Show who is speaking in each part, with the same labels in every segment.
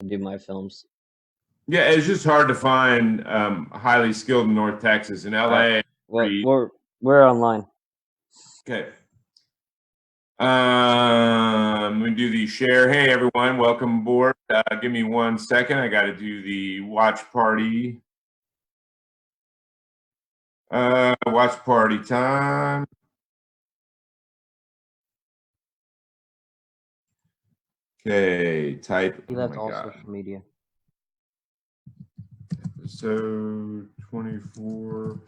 Speaker 1: to do my films.
Speaker 2: Yeah, it's just hard to find highly skilled in North Texas. In LA,
Speaker 1: well, we're online.
Speaker 2: Okay. Let me do the share. Hey everyone, welcome aboard. Give me 1 second. I got to do the watch party. Watch party time. Okay, type.
Speaker 1: He left all social media.
Speaker 2: Episode 24.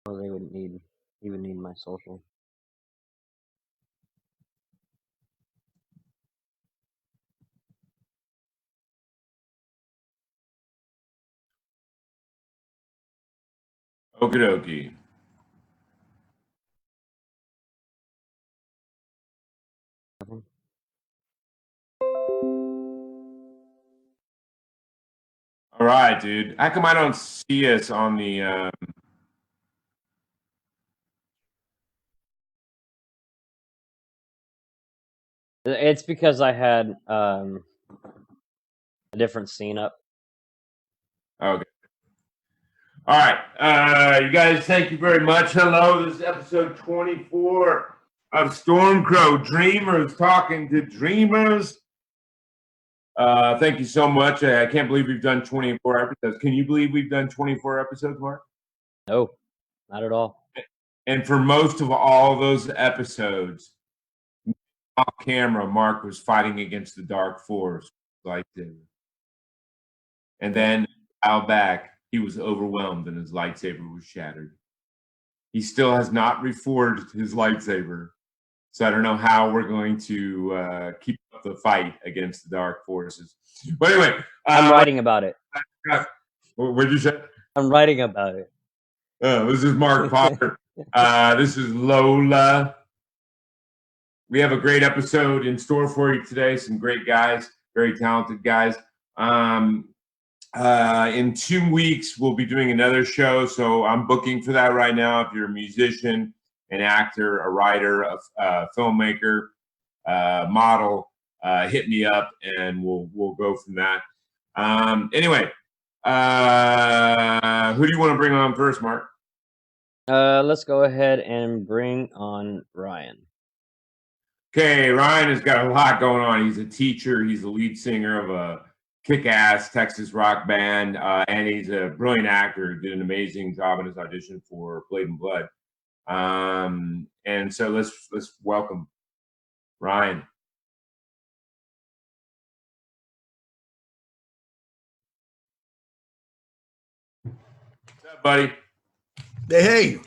Speaker 1: Well, he would need my social.
Speaker 2: Okie dokie. All right, dude. How come I don't see us on the
Speaker 1: It's because I had a different scene up.
Speaker 2: Okay. All right. You guys, thank you very much. Hello. This is episode 24 of StormCrow, Dreamers Talking to Dreamers. Thank you so much. I can't believe we've done 24 episodes. Can you believe we've done 24 episodes, Mark?
Speaker 1: No, not at all.
Speaker 2: And for most of all those episodes, off camera, Mark was fighting against the dark force like this. And then out back, he was overwhelmed and his lightsaber was shattered. He still has not reforged his lightsaber. So I don't know how we're going to keep up the fight against the dark forces. But anyway.
Speaker 1: I'm writing about it.
Speaker 2: What did you say?
Speaker 1: I'm writing about it.
Speaker 2: This is Mark Potter. This is Lola. We have a great episode in store for you today. Some great guys, very talented guys. In 2 weeks, we'll be doing another show. So I'm booking for that right now. If you're a musician, an actor, a writer, a filmmaker, model, hit me up and we'll go from that. Anyway, who do you want to bring on first, Mark?
Speaker 1: Let's go ahead and bring on Ryan.
Speaker 2: Okay, Ryan has got a lot going on. He's a teacher. He's the lead singer of a kick-ass Texas rock band, and he's a brilliant actor. He did an amazing job in his audition for Blade and Blood. And so let's welcome Ryan. What's up, buddy?
Speaker 3: Hey.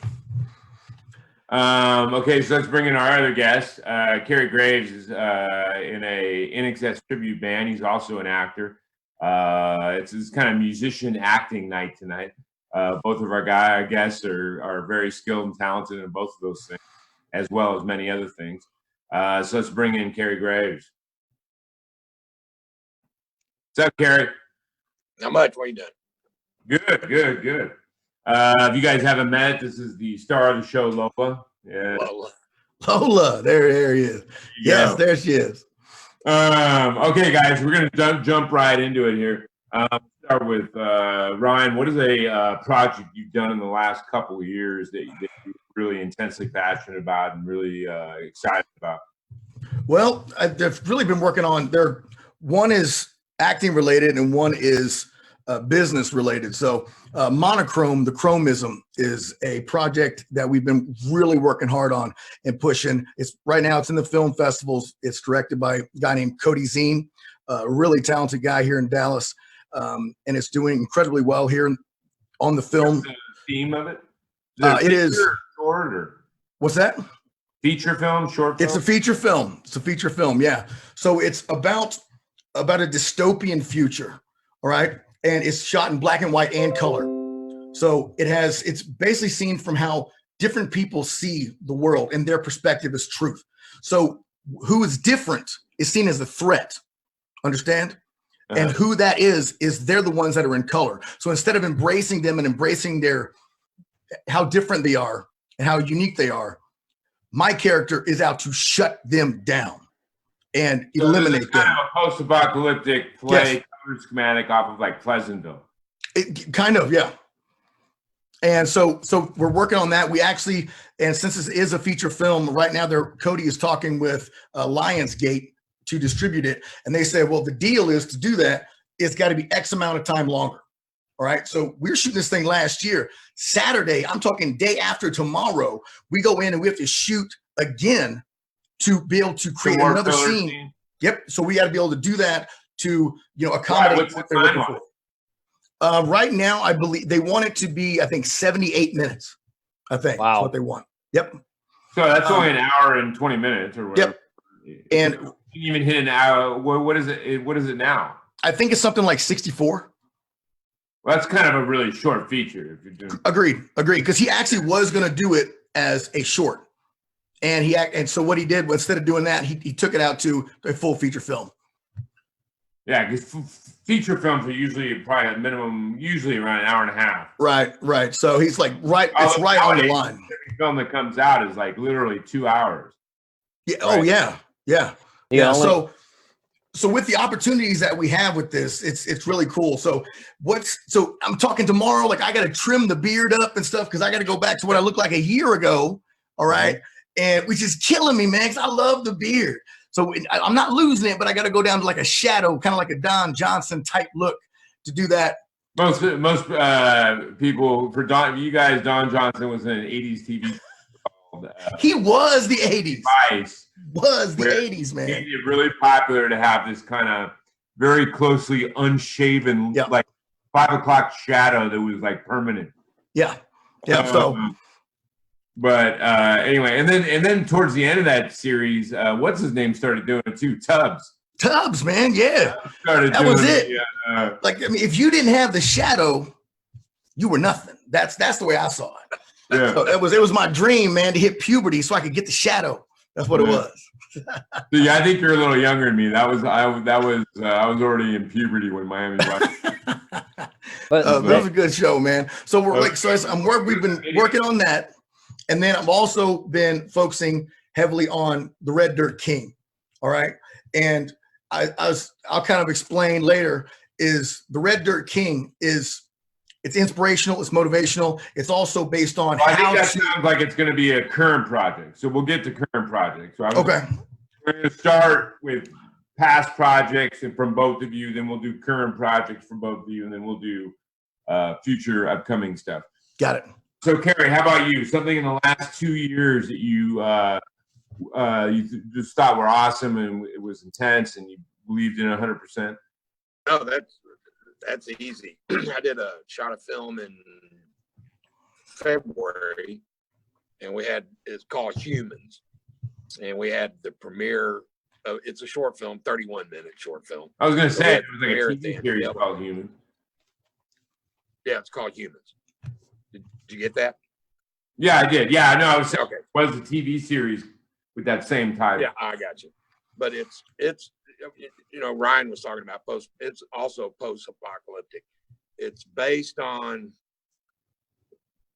Speaker 2: Okay, so let's bring in our other guest. Kerry Graves is in a InXS tribute band. He's also an actor. It's this kind of musician acting night tonight. Both of our guests are very skilled and talented in both of those things, as well as many other things. So let's bring in Kerry Graves. What's up, Kerry?
Speaker 4: Not much. What are you doing?
Speaker 2: Good. If you guys haven't met, this is the star of the show, Lola. Yeah.
Speaker 3: Lola, there he is. Yes, there she is.
Speaker 2: Okay, guys, we're gonna jump right into it here. Start with Ryan. What is a project you've done in the last couple of years that you're really intensely passionate about and really excited about?
Speaker 3: Well, I've really been working on one is acting related and one is business related. So Monochrome, the Chromism, is a project that we've been really working hard on and pushing. Right now it's in the film festivals. It's directed by a guy named Cody Zine, a really talented guy here in Dallas. And it's doing incredibly well here on the film.
Speaker 2: What's the theme of it?
Speaker 3: It is
Speaker 2: short or
Speaker 3: what's that?
Speaker 2: Feature film, short film?
Speaker 3: It's a feature film. It's a feature film, yeah. So it's about a dystopian future, all right? And it's shot in black and white and color. So it's basically seen from how different people see the world and their perspective is truth. So who is different is seen as a threat, understand? And who that is they're the ones that are in color. So instead of embracing them and embracing how different they are and how unique they are, My character is out to shut them down and
Speaker 2: So
Speaker 3: eliminate
Speaker 2: this is kind
Speaker 3: them.
Speaker 2: of a post-apocalyptic play
Speaker 3: Yes.
Speaker 2: cover schematic off of like Pleasantville.
Speaker 3: Kind of, yeah. And so we're working on that. We actually, and since this is a feature film right now, Cody is talking with Lionsgate to distribute it. And they said, well, the deal is to do that, it's got to be X amount of time longer. All right. So we're shooting this thing last year. Saturday, I'm talking day after tomorrow, we go in and we have to shoot again to be able to create another scene. Yep. So we got to be able to do that to, accommodate what they're looking for. Right now, I believe they want it to be, I think, 78 minutes. I think that's what they want. Yep.
Speaker 2: So that's only an hour and 20 minutes or whatever.
Speaker 3: Yep. And
Speaker 2: you even hit an hour. What is it? What is it now?
Speaker 3: I think it's something like 64.
Speaker 2: Well, that's kind of a really short feature. If you're doing.
Speaker 3: Agreed. Because he actually was going to do it as a short, and so what he did instead of doing that, he took it out to a full feature film. Yeah,
Speaker 2: because feature films are usually probably at minimum, usually around an hour and a half.
Speaker 3: Right. So he's like, it's right on the line.
Speaker 2: Every film that comes out is like literally 2 hours.
Speaker 3: Yeah. Right? Oh yeah. So with the opportunities that we have with this, it's really cool. So I'm talking tomorrow, like I got to trim the beard up and stuff because I got to go back to what I looked like a year ago. All right. And which is killing me, man, because I love the beard. So I'm not losing it, but I got to go down to like a shadow, kind of like a Don Johnson type look to do that.
Speaker 2: Most people, for you guys, Don Johnson was in an 80s TV called,
Speaker 3: he was the 80s.
Speaker 2: Vice.
Speaker 3: Was the 80s, man.
Speaker 2: He made it really popular to have this kind of very closely unshaven, like 5 o'clock shadow that was like permanent.
Speaker 3: Yeah.
Speaker 2: But anyway, and then towards the end of that series, what's his name started doing it too? Tubbs,
Speaker 3: man, yeah. That was it. If you didn't have the shadow, you were nothing. That's the way I saw it.
Speaker 2: Yeah.
Speaker 3: So it was my dream, man, to hit puberty so I could get the shadow. That's what it was.
Speaker 2: Yeah, I think you're a little younger than me. I was already in puberty when Miami was.
Speaker 3: But that was a good show, man. So we've been working on that. And then I've also been focusing heavily on the Red Dirt King. All right. And I'll kind of explain later is the Red Dirt King it's inspirational. It's motivational. It's also based on
Speaker 2: I think that sounds like it's going to be a current project. So we'll get to current projects. So we're going to start with past projects and from both of you. Then we'll do current projects from both of you. And then we'll do future upcoming stuff.
Speaker 3: Got it.
Speaker 2: So, Kerry, how about you? Something in the last 2 years that you just thought were awesome and it was intense and you believed in 100%?
Speaker 4: No, that's easy. I shot a film in February, and it's called Humans, and we had the premiere. It's a short film, 31-minute short film.
Speaker 2: I was going to say it was like a TV series called Humans.
Speaker 4: Yeah, it's called Humans. Did you get that?
Speaker 2: Yeah, I did. Yeah, I know. I was
Speaker 4: okay.
Speaker 2: Was a TV series with that same title?
Speaker 4: Yeah, I got you. But it's Ryan was talking about it's also post-apocalyptic. It's based on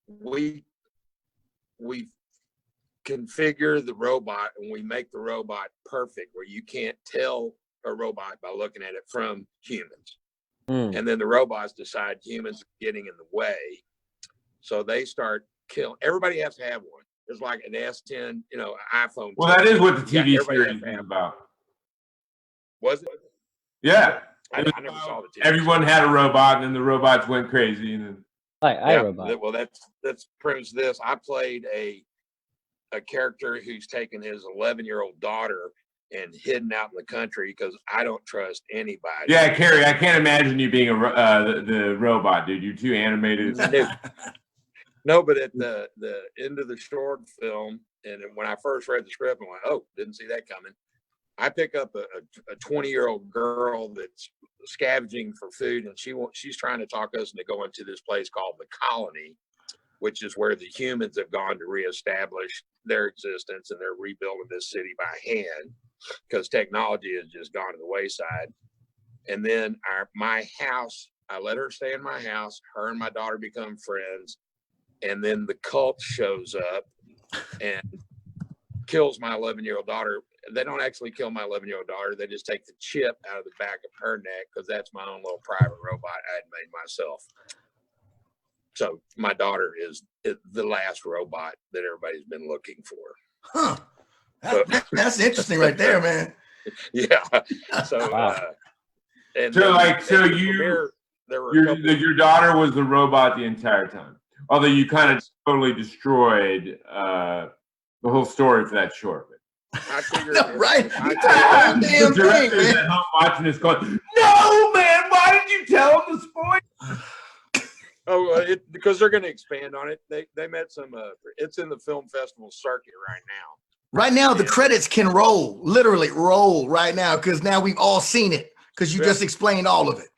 Speaker 4: we configure the robot and we make the robot perfect where you can't tell a robot by looking at it from humans. And then the robots decide humans are getting in the way. So they start killing. Everybody has to have one. It's like an S10, iPhone.
Speaker 2: Well, that is what the TV series is about.
Speaker 4: Was it?
Speaker 2: Yeah.
Speaker 4: I never saw the TV.
Speaker 2: Everyone had a robot, and then the robots went crazy. And then
Speaker 1: iRobot.
Speaker 4: Well, that's proves this. I played a character who's taken his 11-year-old daughter and hidden out in the country because I don't trust anybody.
Speaker 2: Yeah, Kerry, I can't imagine you being the robot, dude. You're too animated.
Speaker 4: No, but at the end of the short film, and when I first read the script, I went, "Oh, didn't see that coming." I pick up a 20-year-old girl that's scavenging for food, and she's trying to talk us into going to this place called the Colony, which is where the humans have gone to reestablish their existence, and they're rebuilding this city by hand because technology has just gone to the wayside. And then my house, I let her stay in my house. Her and my daughter become friends. And then the cult shows up and kills my 11-year-old daughter. They don't actually kill my 11-year-old daughter. They just take the chip out of the back of her neck because that's my own little private robot I had made myself. So my daughter is the last robot that everybody's been looking for.
Speaker 3: Huh. That's interesting right there, man.
Speaker 4: Yeah. So,
Speaker 1: Wow.
Speaker 4: and
Speaker 2: So
Speaker 4: then
Speaker 2: like,
Speaker 4: at
Speaker 2: so
Speaker 4: the
Speaker 2: you,
Speaker 4: premiere, there were a couple
Speaker 2: your daughter was the robot the entire time. Although you kind of totally destroyed the whole story for that short.
Speaker 4: I figured,
Speaker 3: No, right?
Speaker 4: if
Speaker 3: You
Speaker 4: I
Speaker 3: took
Speaker 4: tell
Speaker 3: the whole
Speaker 4: them-
Speaker 3: damn
Speaker 2: The director
Speaker 3: thing,
Speaker 2: is
Speaker 3: man.
Speaker 2: at home watching this going, no, man, why did you tell him the spoil?
Speaker 4: because they're going to expand on it. They met some. It's in the film festival circuit right now.
Speaker 3: Right now, the
Speaker 4: Yeah.
Speaker 3: credits can roll, literally roll right now, because now we've all seen it, because you
Speaker 4: Yeah.
Speaker 3: just explained all of it.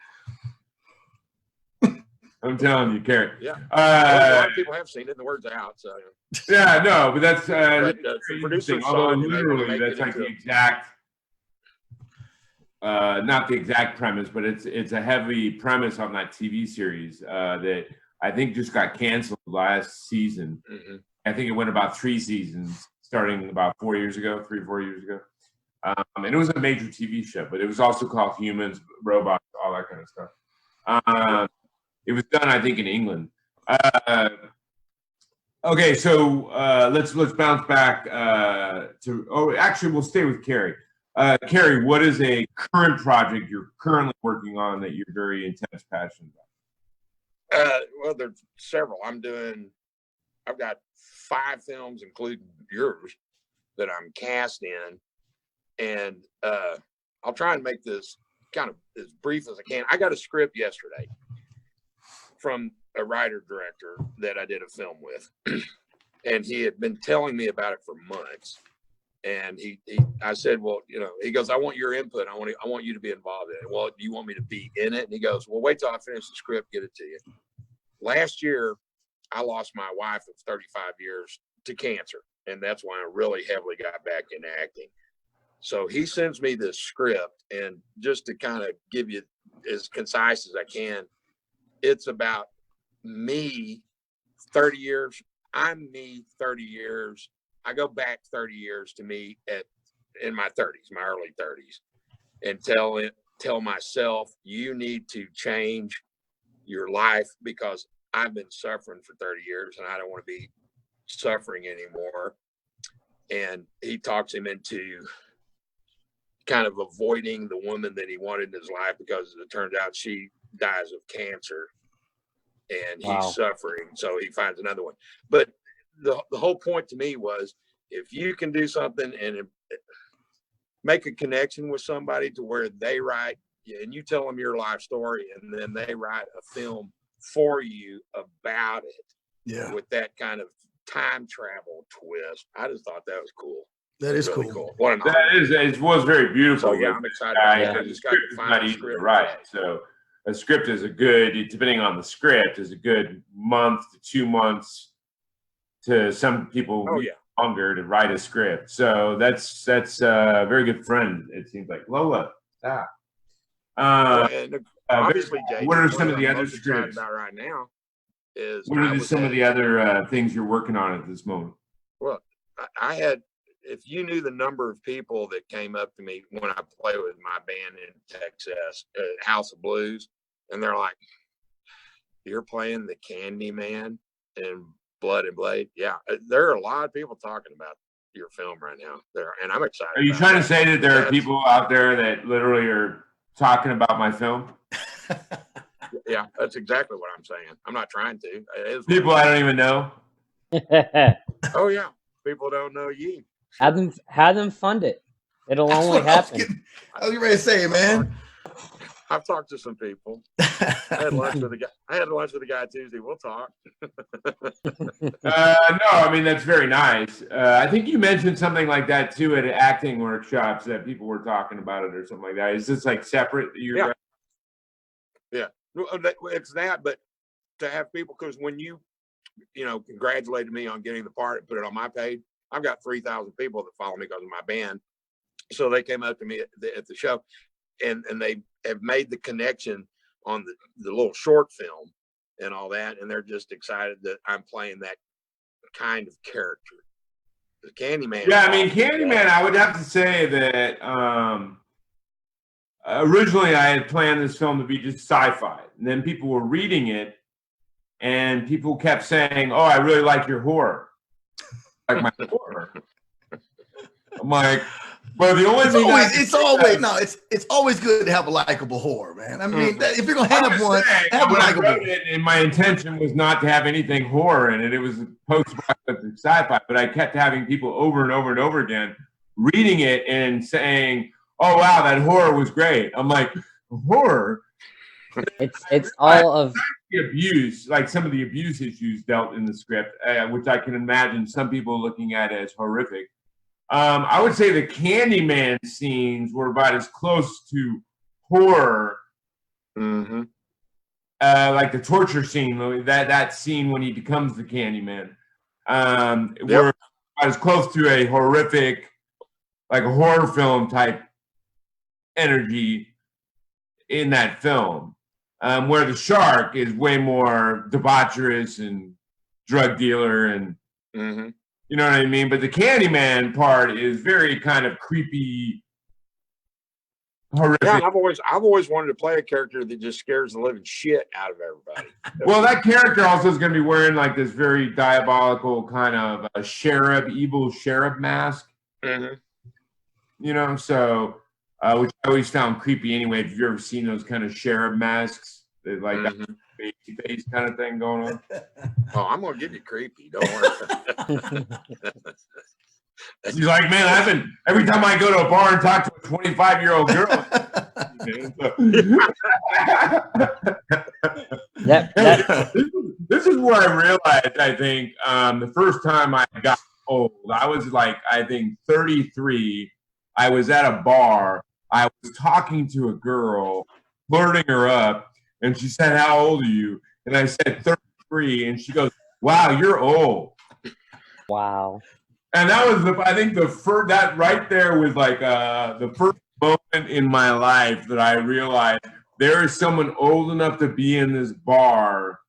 Speaker 2: I'm telling you, Kerry.
Speaker 4: Yeah. Well, a
Speaker 2: Uh,
Speaker 4: lot of people have seen it. And the word's out. So,
Speaker 2: yeah, no, but that's
Speaker 4: but
Speaker 2: very
Speaker 4: the
Speaker 2: interesting.
Speaker 4: producer
Speaker 2: Although
Speaker 4: saw it and they want to
Speaker 2: literally,
Speaker 4: make
Speaker 2: that's
Speaker 4: it
Speaker 2: like the
Speaker 4: into.
Speaker 2: exact, not the exact premise, but it's a heavy premise on that TV series that I think just got canceled last season.
Speaker 4: Mm-hmm.
Speaker 2: I think it went about 3 seasons, starting about 4 years ago, 3-4 years ago. And it was a major TV show, but it was also called Humans, Robots, all that kind of stuff. It was done, I think, in England. Okay, so let's bounce back to. Oh, actually, we'll stay with Kerry. Kerry, what is a current project you're currently working on that you're very intense, passionate about?
Speaker 4: Well, there's several. I've got 5 films, including yours, that I'm cast in, and I'll try and make this kind of as brief as I can. I got a script yesterday from a writer-director that I did a film with, and he had been telling me about it for months. And I said, well, he goes, I want your input. I want you to be involved in it. Well, do you want me to be in it? And he goes, well, wait till I finish the script, get it to you. Last year, I lost my wife of 35 years to cancer. And that's why I really heavily got back into acting. So he sends me this script, and just to kind of give you as concise as I can, it's about me 30 years. I'm me 30 years. I go back 30 years to me in my 30s, my early 30s, and tell myself, you need to change your life because I've been suffering for 30 years and I don't want to be suffering anymore. And he talks him into kind of avoiding the woman that he wanted in his life because it turns out she dies of cancer and he's suffering. So he finds another one. But the whole point to me was, if you can do something and make a connection with somebody to where they write, and you tell them your life story, and then they write a film for you about it, with that kind of time travel twist. I just thought that was cool.
Speaker 3: That is
Speaker 4: really
Speaker 3: cool.
Speaker 4: What an honor.
Speaker 2: It was very beautiful.
Speaker 4: So yeah, I'm excited about it. I just got
Speaker 2: Script is not easy to write. So a script is depending on the script, is a good month to 2 months to some people longer to write a script. So that's a very good friend. It seems like Lola.
Speaker 4: Obviously, Jay,
Speaker 2: what are some of the other
Speaker 4: scripts
Speaker 2: scripts
Speaker 4: about right now?
Speaker 2: What are some of the other things you're working on at this moment?
Speaker 4: Well, I had, if you knew the number of people that came up to me when I played with my band in Texas, House of Blues, and they're like, "You're playing the Candyman and Blood and Blade?" Yeah, there are a lot of people talking about your film right now. And I'm excited.
Speaker 2: Are you trying to say that there are people out there that literally are talking about my film?
Speaker 4: Yeah, that's exactly what I'm saying. I'm not trying to. It is
Speaker 2: people I don't even know.
Speaker 4: Oh yeah, people don't know you.
Speaker 1: Have them fund it. It'll only happen.
Speaker 3: I was ready to say, man.
Speaker 4: I've talked to some people. I had lunch with a guy Tuesday. We'll talk.
Speaker 2: No, I mean, that's very nice. I think you mentioned something like that too at acting workshops, that people were talking about it or something like that. Is this like separate?
Speaker 4: Yeah. It's that, but to have people, because when you congratulated me on getting the part and put it on my page, I've got 3,000 people that follow me because of my band. So they came up to me at the show, and they have made the connection on the little short film and all that, and they're just excited that I'm playing that kind of character. The Candyman.
Speaker 2: Yeah, I mean, Candyman, I would have to say that originally I had planned this film to be just sci-fi. And then people were reading it, and people kept saying, "Oh, I really like your horror." Like my horror. I'm like, well, the only thing
Speaker 3: it's always good to have a likable horror, man. I mean, if you're gonna have one, have
Speaker 2: when
Speaker 3: likable.
Speaker 2: I wrote it, and my intention was not to have anything horror in it. It was post-apocalyptic sci-fi, but I kept having people over and over and over again reading it and saying, "Oh wow, that horror was great." I'm like, horror.
Speaker 1: It's all of
Speaker 2: The abuse, like some of the abuse issues dealt in the script, which I can imagine some people looking at as horrific. I would say the Candyman scenes were about as close to horror, like the torture scene, that scene when he becomes the Candyman, were about as close to a horrific, like a horror film type energy in that film, where the shark is way more debaucherous and drug dealer and you know what I mean? But the Candyman part is very kind of creepy, horrific.
Speaker 4: Yeah, I've always wanted to play a character that just scares the living shit out of everybody.
Speaker 2: Well, that character also is going to be wearing like this very diabolical kind of evil sheriff mask. You know, so which I always found creepy anyway. If you've ever seen those kind of sheriff masks, like that baby face kind of thing going on.
Speaker 4: Oh, I'm gonna get you creepy. Don't worry.
Speaker 2: He's like, man, every time I go to a bar and talk to a 25-year-old girl. This is where I realized, I think, the first time I got old, I was like, I think 33. I was at a bar. I was talking to a girl, flirting her up, and she said, "How old are you?" And I said 33, and she goes, "Wow, you're old."
Speaker 1: wow.
Speaker 2: And that was I think the first, that right there was like the first moment in my life that I realized there is someone old enough to be in this bar.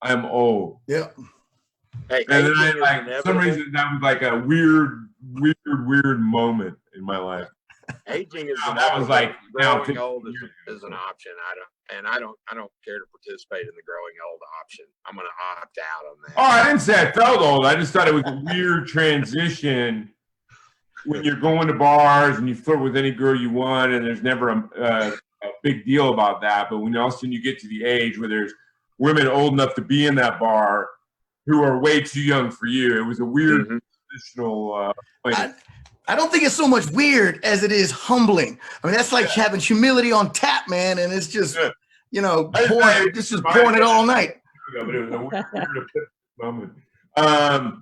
Speaker 2: I'm old.
Speaker 3: Yeah.
Speaker 4: Hey,
Speaker 2: and then I like for some reason that was like a weird moment in my life.
Speaker 4: Aging is
Speaker 2: that was like
Speaker 4: growing old is an option. I don't care to participate in the growing old option. I'm gonna opt out on that.
Speaker 2: Oh, I didn't say I felt old. I just thought it was a weird transition when you're going to bars and you flirt with any girl you want, and there's never a big deal about that. But when all of a sudden you get to the age where there's women old enough to be in that bar who are way too young for you, it was a weird transitional point.
Speaker 3: I don't think it's so much weird as it is humbling. I mean, that's like having humility on tap, man, and it's just, you know, pouring it all night.
Speaker 2: But it was a weird moment. But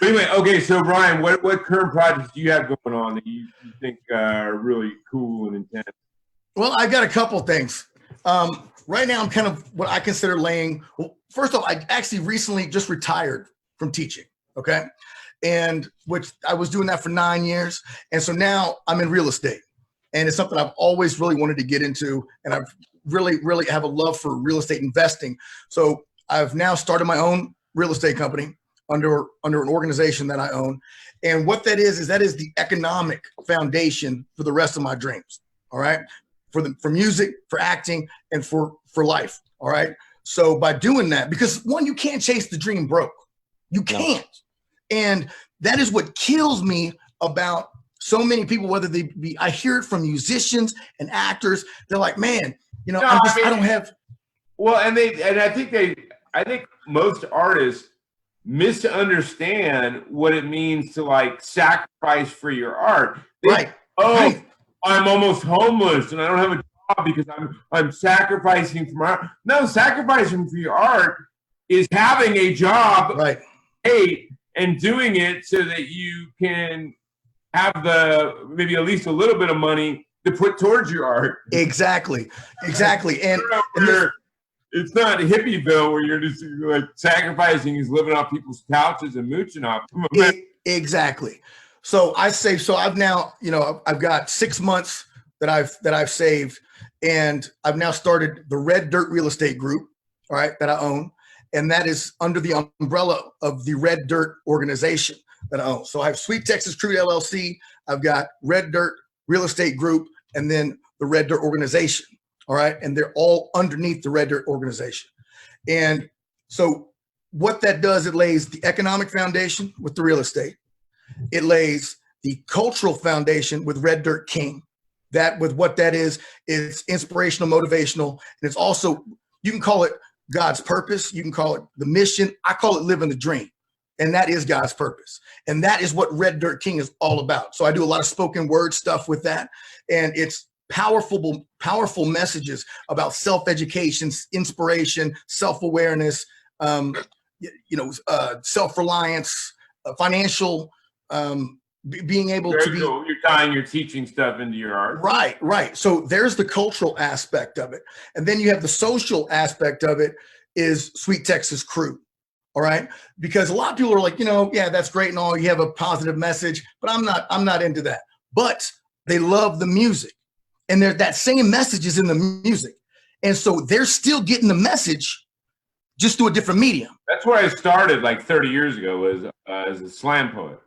Speaker 2: anyway, okay, so Brian, what current projects do you have going on that you think are really cool and intense?
Speaker 3: Well, I've got a couple things. Right now, I'm kind of what I consider well, first off, I actually recently just retired from teaching, okay? And which I was doing that for 9 years. And so now I'm in real estate. And it's something I've always really wanted to get into. And I've really have a love for real estate investing. So I've now started my own real estate company under an organization that I own. And what that is the economic foundation for the rest of my dreams. All right. For music, for acting, and for life. All right. So by doing that, because one, you can't chase the dream broke. You can't. And that is what kills me about so many people, whether they be, I hear it from musicians and actors. They're like, man, you know, I don't have.
Speaker 2: Well, and I think most artists misunderstand what it means to like sacrifice for your art.
Speaker 3: Right.
Speaker 2: I'm almost homeless and I don't have a job because I'm sacrificing for my art. No, sacrificing for your art is having a job,
Speaker 3: right,
Speaker 2: and doing it so that you can have maybe at least a little bit of money to put towards your art.
Speaker 3: Exactly. And
Speaker 2: it's not Hippieville where you're just like sacrificing is living off people's couches and mooching off.
Speaker 3: Exactly. So I've now, you know, I've got 6 months that I've saved, and I've now started the Red Dirt Real Estate Group, all right, that I own. And that is under the umbrella of the Red Dirt organization. that I own. So I have Sweet Texas Crude LLC. I've got Red Dirt Real Estate Group, and then the Red Dirt organization. All right. And they're all underneath the Red Dirt organization. And so what that does, it lays the economic foundation with the real estate. It lays the cultural foundation with Red Dirt King. That with what that is inspirational, motivational. And it's also, you can call it God's purpose. You can call it the mission. I call it living the dream. And that is God's purpose. And that is what Red Dirt King is all about. So I do a lot of spoken word stuff with that. And it's powerful messages about self-education, inspiration, self-awareness, self-reliance, financial, being able
Speaker 2: Very
Speaker 3: to be.
Speaker 2: cool. You're tying your teaching stuff into your art.
Speaker 3: Right. So there's the cultural aspect of it. And then you have the social aspect of it is Sweet Texas Crew. All right. Because a lot of people are like, yeah, that's great and all. You have a positive message, but I'm not into that. But they love the music. And that same message is in the music. And so they're still getting the message just through a different medium.
Speaker 2: That's where I started like 30 years ago was as a slam poet.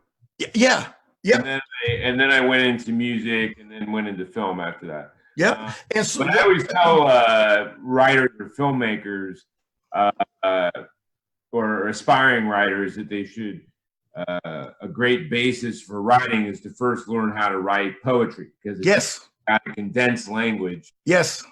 Speaker 3: Yeah.
Speaker 2: And then I went into music and then went into film after that.
Speaker 3: Yep. And so
Speaker 2: but I always tell writers or filmmakers or aspiring writers that they should, a great basis for writing is to first learn how to write poetry, because it's got a condensed language.
Speaker 3: Yes.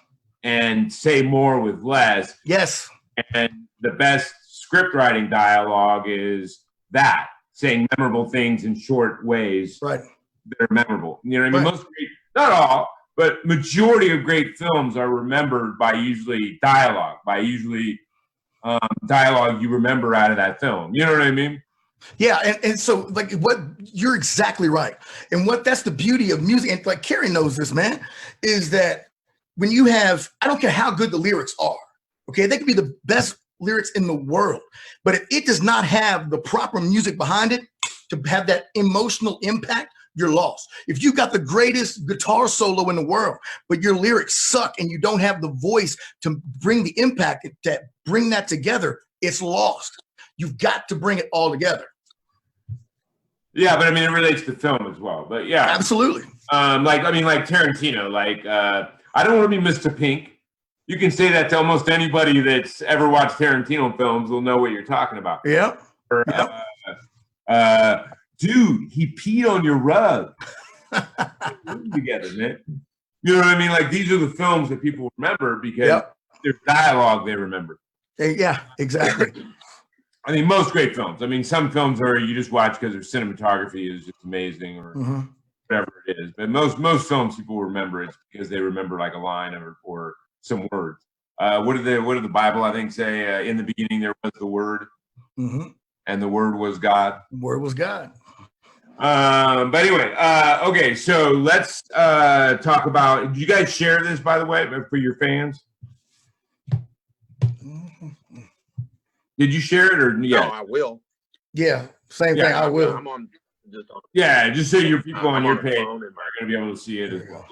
Speaker 2: And say more with less.
Speaker 3: Yes.
Speaker 2: And the best script writing dialogue is that, saying memorable things in short ways.
Speaker 3: Right.
Speaker 2: That are memorable. You know what I mean? Most great, not all, but majority of great films are remembered by usually dialogue, dialogue you remember out of that film. You know what I mean?
Speaker 3: Yeah, and so like what you're exactly right. And that's the beauty of music, and like Kerry knows this, man, is that when you have, I don't care how good the lyrics are, okay, they could be the best lyrics in the world, but if it does not have the proper music behind it to have that emotional impact, you're lost. If you got the greatest guitar solo in the world, but your lyrics suck and you don't have the voice to bring the impact, to bring that together, it's lost. You've got to bring it all together.
Speaker 2: Yeah, but I mean, it relates to film as well. But yeah,
Speaker 3: absolutely.
Speaker 2: Like Tarantino. Like, I don't want to be Mr. Pink. You can say that to almost anybody that's ever watched Tarantino films. Will know what you're talking about.
Speaker 3: Yeah.
Speaker 2: Or, dude, he peed on your rug. Together, man. You know what I mean? Like, these are the films that people remember because there's dialogue they remember.
Speaker 3: Yeah, exactly.
Speaker 2: I mean, most great films. I mean, some films are you just watch because their cinematography is just amazing or whatever it is. But most films people remember it because they remember like a line or some words. What did the Bible I think say? In the beginning there was the Word, and the Word was God.
Speaker 3: The Word was God.
Speaker 2: But anyway, okay. So let's talk about. Did you guys share this, by the way, for your fans? Did you share it or
Speaker 4: no? I will.
Speaker 3: Yeah, same thing. I will.
Speaker 4: I'm on.
Speaker 2: Just so your people on your page are going to be able to see it as well.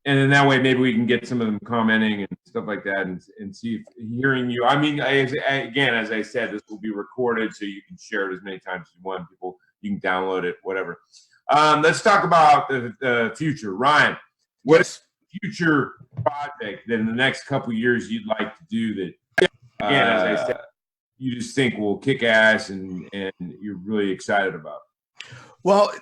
Speaker 2: And then that way maybe we can get some of them commenting and stuff like that and see if hearing you. I mean, again, as I said, this will be recorded so you can share it as many times as you want. People, you can download it, whatever. Let's talk about the future. Ryan, what is the future project that in the next couple of years you'd like to do that, again, as I said, you just think will kick ass and you're really excited about?
Speaker 3: Well,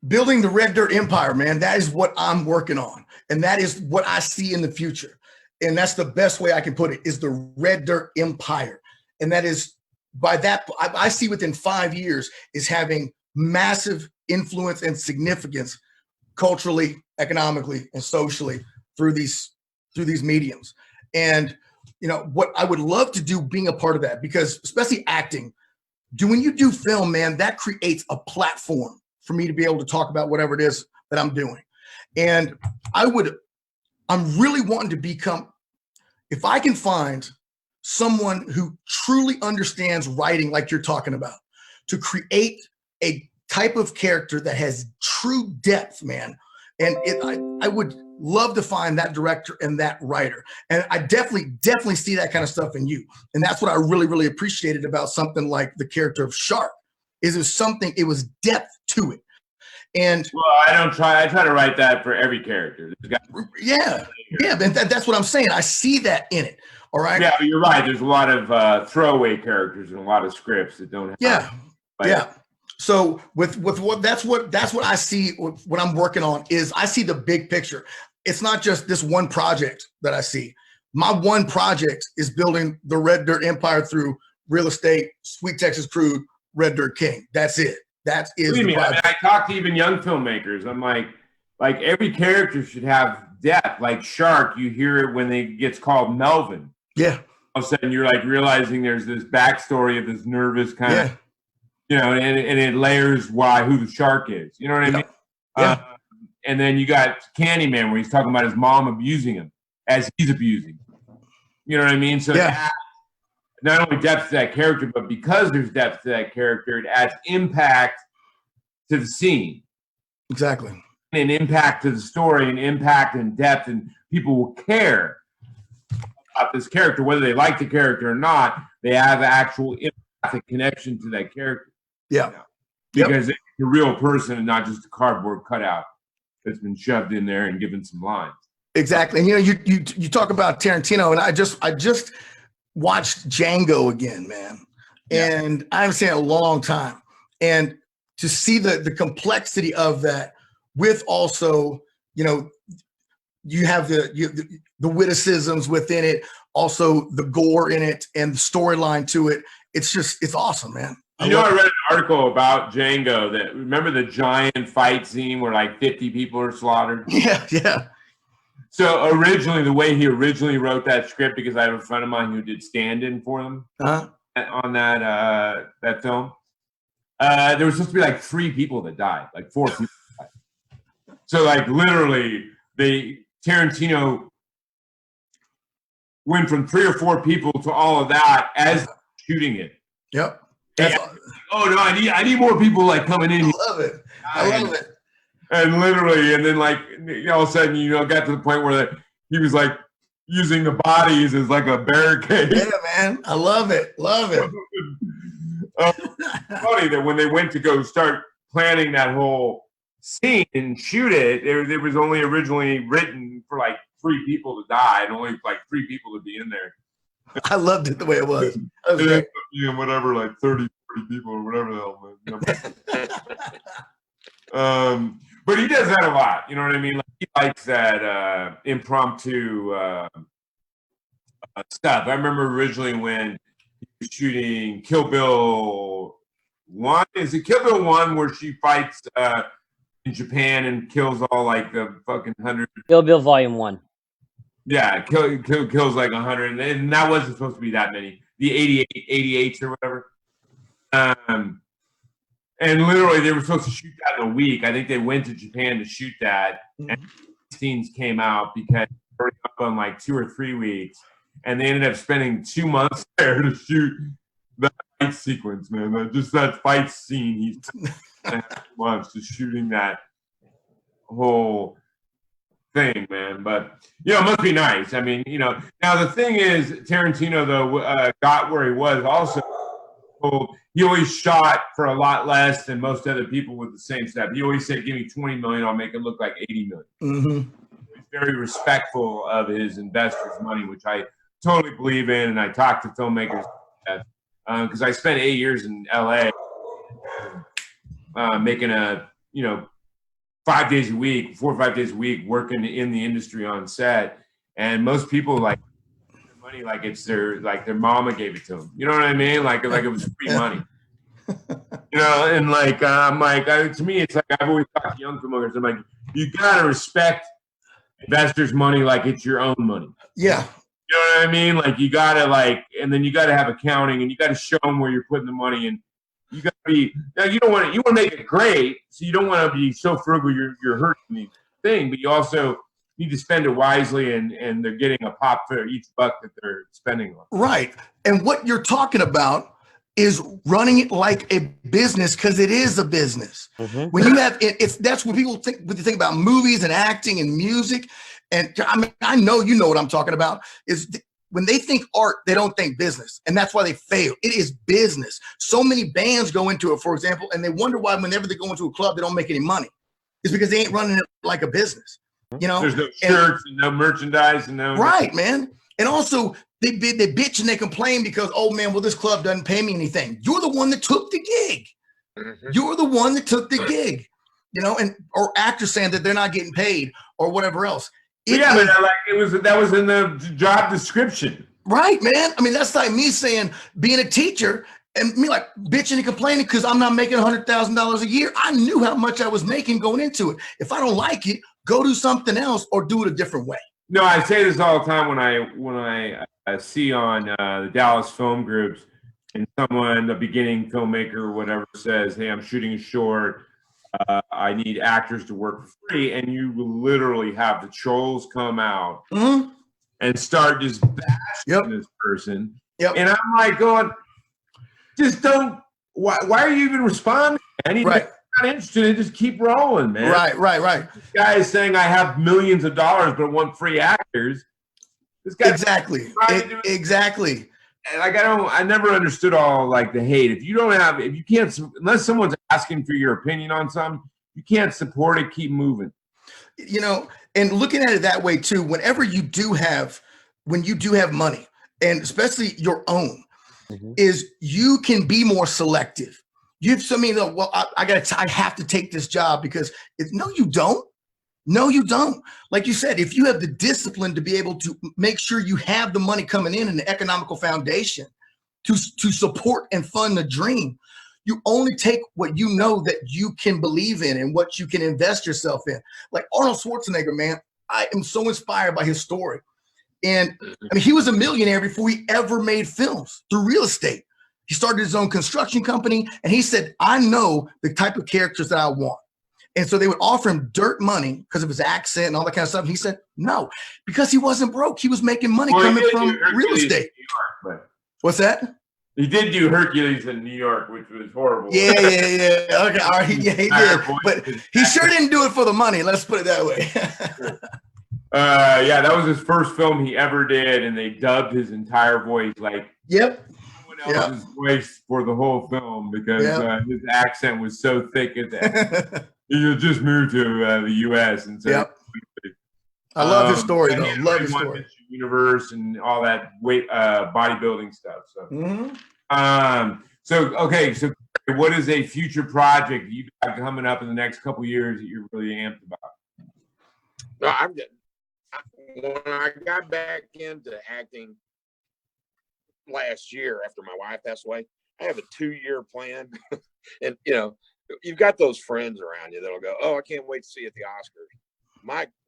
Speaker 3: building the Red Dirt Empire, man, that is what I'm working on. And that is what I see in the future. And that's the best way I can put it, is the Red Dirt Empire. And that is, by that, I see within 5 years is having massive influence and significance culturally, economically, and socially through these mediums. And what I would love to do being a part of that, because especially acting, when you do film, man, that creates a platform for me to be able to talk about whatever it is that I'm doing. And I'm really wanting to become, if I can find someone who truly understands writing like you're talking about, to create a type of character that has true depth, man. And love to find that director and that writer. And I definitely see that kind of stuff in you. And that's what I really appreciated about something like the character of Shark. It was depth to it. And
Speaker 2: well, I try to write that for every character.
Speaker 3: yeah, and that's what I'm saying. I see that in it. All right.
Speaker 2: Yeah, but you're right. There's a lot of throwaway characters and a lot of scripts that don't have.
Speaker 3: Yeah. So with what that's what I see when I'm working on is I see the big picture. It's not just this one project that I see. My one project is building the Red Dirt empire through real estate, Sweet Texas Crude, Red Dirt King. That's it. That is the project.
Speaker 2: I talk to even young filmmakers. I'm like every character should have depth. Like Shark, you hear it when it gets called Melvin.
Speaker 3: Yeah.
Speaker 2: All of a sudden, you're like realizing there's this backstory of this nervous kind of, and it layers who the shark is. You know what I mean?
Speaker 3: Yeah.
Speaker 2: And then you got Candyman, where he's talking about his mom abusing him as he's abusing. You know what I mean? So that, not only depth to that character, but because there's depth to that character, it adds impact to the scene.
Speaker 3: Exactly.
Speaker 2: And impact to the story, and impact and depth, and people will care about this character, whether they like the character or not. They have actual empathic connection to that character.
Speaker 3: Yeah.
Speaker 2: Because it's a real person and not just a cardboard cutout that's been shoved in there and given some lines.
Speaker 3: Exactly. And you talk about Tarantino, and I just watched Django again, man. And I haven't seen it in a long time. And to see the complexity of that, with also, you have the witticisms within it, also the gore in it, and the storyline to it. It's awesome, man.
Speaker 2: I read an article about Django that, remember the giant fight scene where like 50 people are slaughtered?
Speaker 3: Yeah.
Speaker 2: So originally, the way he originally wrote that script, because I have a friend of mine who did stand-in for him on that film, there was supposed to be like 3 people that died, like 4 people died. So like literally, Tarantino went from 3 or 4 people to all of that as shooting it.
Speaker 3: Yep.
Speaker 2: I need more people like coming in.
Speaker 3: I love it.
Speaker 2: And literally, and then like all of a sudden, got to the point where he was like using the bodies as like a barricade.
Speaker 3: Yeah, man. I love it.
Speaker 2: Funny that when they went to go start planning that whole scene and shoot it, there was only originally written for like 3 people to die and only like 3 people to be in there.
Speaker 3: I loved it the way it was.
Speaker 2: Whatever, like 30, 40 people or whatever the hell. But he does that a lot. You know what I mean? Like, he likes that impromptu stuff. I remember originally when he was shooting Kill Bill 1. Is it Kill Bill 1 where she fights in Japan and kills all like the fucking 100?
Speaker 1: Kill Bill Volume 1.
Speaker 2: Yeah, kills like 100, and that wasn't supposed to be that many. The 88s or whatever. And literally, they were supposed to shoot that in a week. I think they went to Japan to shoot that, and scenes came out because they were up on like 2 or 3 weeks, and they ended up spending 2 months there to shoot that fight sequence, man. Just that fight scene. He's 2 months just shooting that whole thing, man. But it must be nice. I mean, now the thing is, Tarantino though got where he was also. He always shot for a lot less than most other people with the same stuff. He always said, "Give me 20 million, I'll make it look like 80 million."
Speaker 3: Mm-hmm.
Speaker 2: He's very respectful of his investors' money, which I totally believe in. And I talk to filmmakers because I spent 8 years in LA making 5 days a week, 4 or 5 days a week, working in the industry on set. And most people like money like it's their mama gave it to them. You know what I mean? Like it was free money. And like to me, it's like I've always talked to young filmmakers. I'm like, you gotta respect investors' money like it's your own money.
Speaker 3: Yeah.
Speaker 2: You know what I mean? Like you gotta and then you gotta have accounting, and you gotta show them where you're putting the money in. You gotta be now. You want to make it great, so you don't want to be so frugal you're hurting the thing, but you also need to spend it wisely, and they're getting a pop for each buck that they're spending on.
Speaker 3: Right. And what you're talking about is running it like a business, because it is a business. When you have if that's what people think when they think about movies and acting and music, and I mean, I know you know what I'm talking about, is when they think art, they don't think business, and that's why they fail. It is business. So many bands go into it, for example, and they wonder why whenever they go into a club, they don't make any money. It's because they ain't running it like a business. You know,
Speaker 2: there's no shirts and no merchandise and no
Speaker 3: right, man. And also they bitch and they complain because, oh man, well, this club doesn't pay me anything. You're the one that took the gig. You're the one that took the gig, you know, and or actors saying that they're not getting paid or whatever else.
Speaker 2: But like that was in the job description.
Speaker 3: Right, man. I mean, that's like me saying being a teacher and me like bitching and complaining because I'm not making $100,000 a year. I knew how much I was making going into it. If I don't like it, go do something else or do it a different way.
Speaker 2: No, I say this all the time when I see on the Dallas film groups, and someone, a beginning filmmaker or whatever, says, "Hey, I'm shooting a short. I need actors to work for free," and you will literally have the trolls come out and start just bashing this person. And I'm like, going, just don't. Why are you even responding? Right. Not interested, just keep rolling, man.
Speaker 3: Right.
Speaker 2: This guy is saying I have millions of dollars but want free actors. This guy
Speaker 3: exactly.
Speaker 2: And like I never understood all like the hate. If you can't, unless someone's asking for your opinion on something, you can't support it. Keep moving.
Speaker 3: You know, and looking at it that way too. When you do have money, and especially your own, is you can be more selective. You have somebody that, well, I have to take this job because no, you don't. No, you don't. Like you said, if you have the discipline to be able to make sure you have the money coming in and the economical foundation to support and fund the dream, you only take what you know that you can believe in and what you can invest yourself in. Like Arnold Schwarzenegger, man, I am so inspired by his story. And I mean, he was a millionaire before he ever made films through real estate. He started his own construction company, and he said, I know the type of characters that I want. And so they would offer him dirt money because of his accent and all that kind of stuff. And he said, no, because he wasn't broke. He was making money coming from real estate. What's that?
Speaker 2: He did do Hercules in New York, which was horrible.
Speaker 3: Yeah. Okay, all right. Yeah, he did. But he sure didn't do it for the money. Let's put it that way.
Speaker 2: Yeah, that was his first film he ever did, and they dubbed his entire voice like someone else's voice for the whole film because his accent was so thick at that. He just moved to the U.S. and so
Speaker 3: I love his story though. Love his story.
Speaker 2: Universe and all that bodybuilding stuff. So, so what is a future project you got coming up in the next couple of years that you're really amped about?
Speaker 4: No, when I got back into acting last year after my wife passed away, I have a 2-year plan. And you know, you've got those friends around you that'll go, "Oh, I can't wait to see you at the Oscars."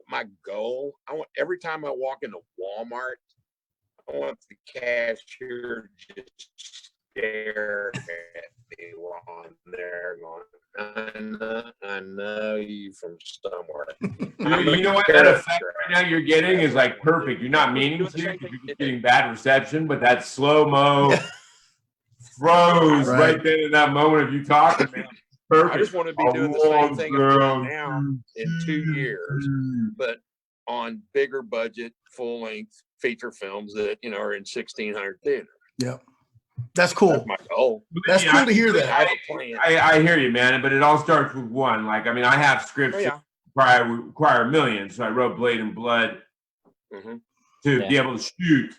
Speaker 4: My goal, I want every time I walk into Walmart, I want the cashier just stare at me while I'm there going, I know you from somewhere.
Speaker 2: You know what that effect right now you're getting is like perfect. You're not meaning to, you're just getting bad reception, but that slow-mo froze right there in that moment of you talking, man. Perfect.
Speaker 4: I just want to be doing the same thing I'm doing now in 2 years, but on bigger budget, full-length feature films that are in 1,600 theaters.
Speaker 3: Yeah, that's cool.
Speaker 4: That's my goal.
Speaker 3: That's cool to hear that.
Speaker 4: I have a plan.
Speaker 2: I hear you, man. But it all starts with one. Like, I mean, I have scripts that require millions. So I wrote Blade and Blood to be able to shoot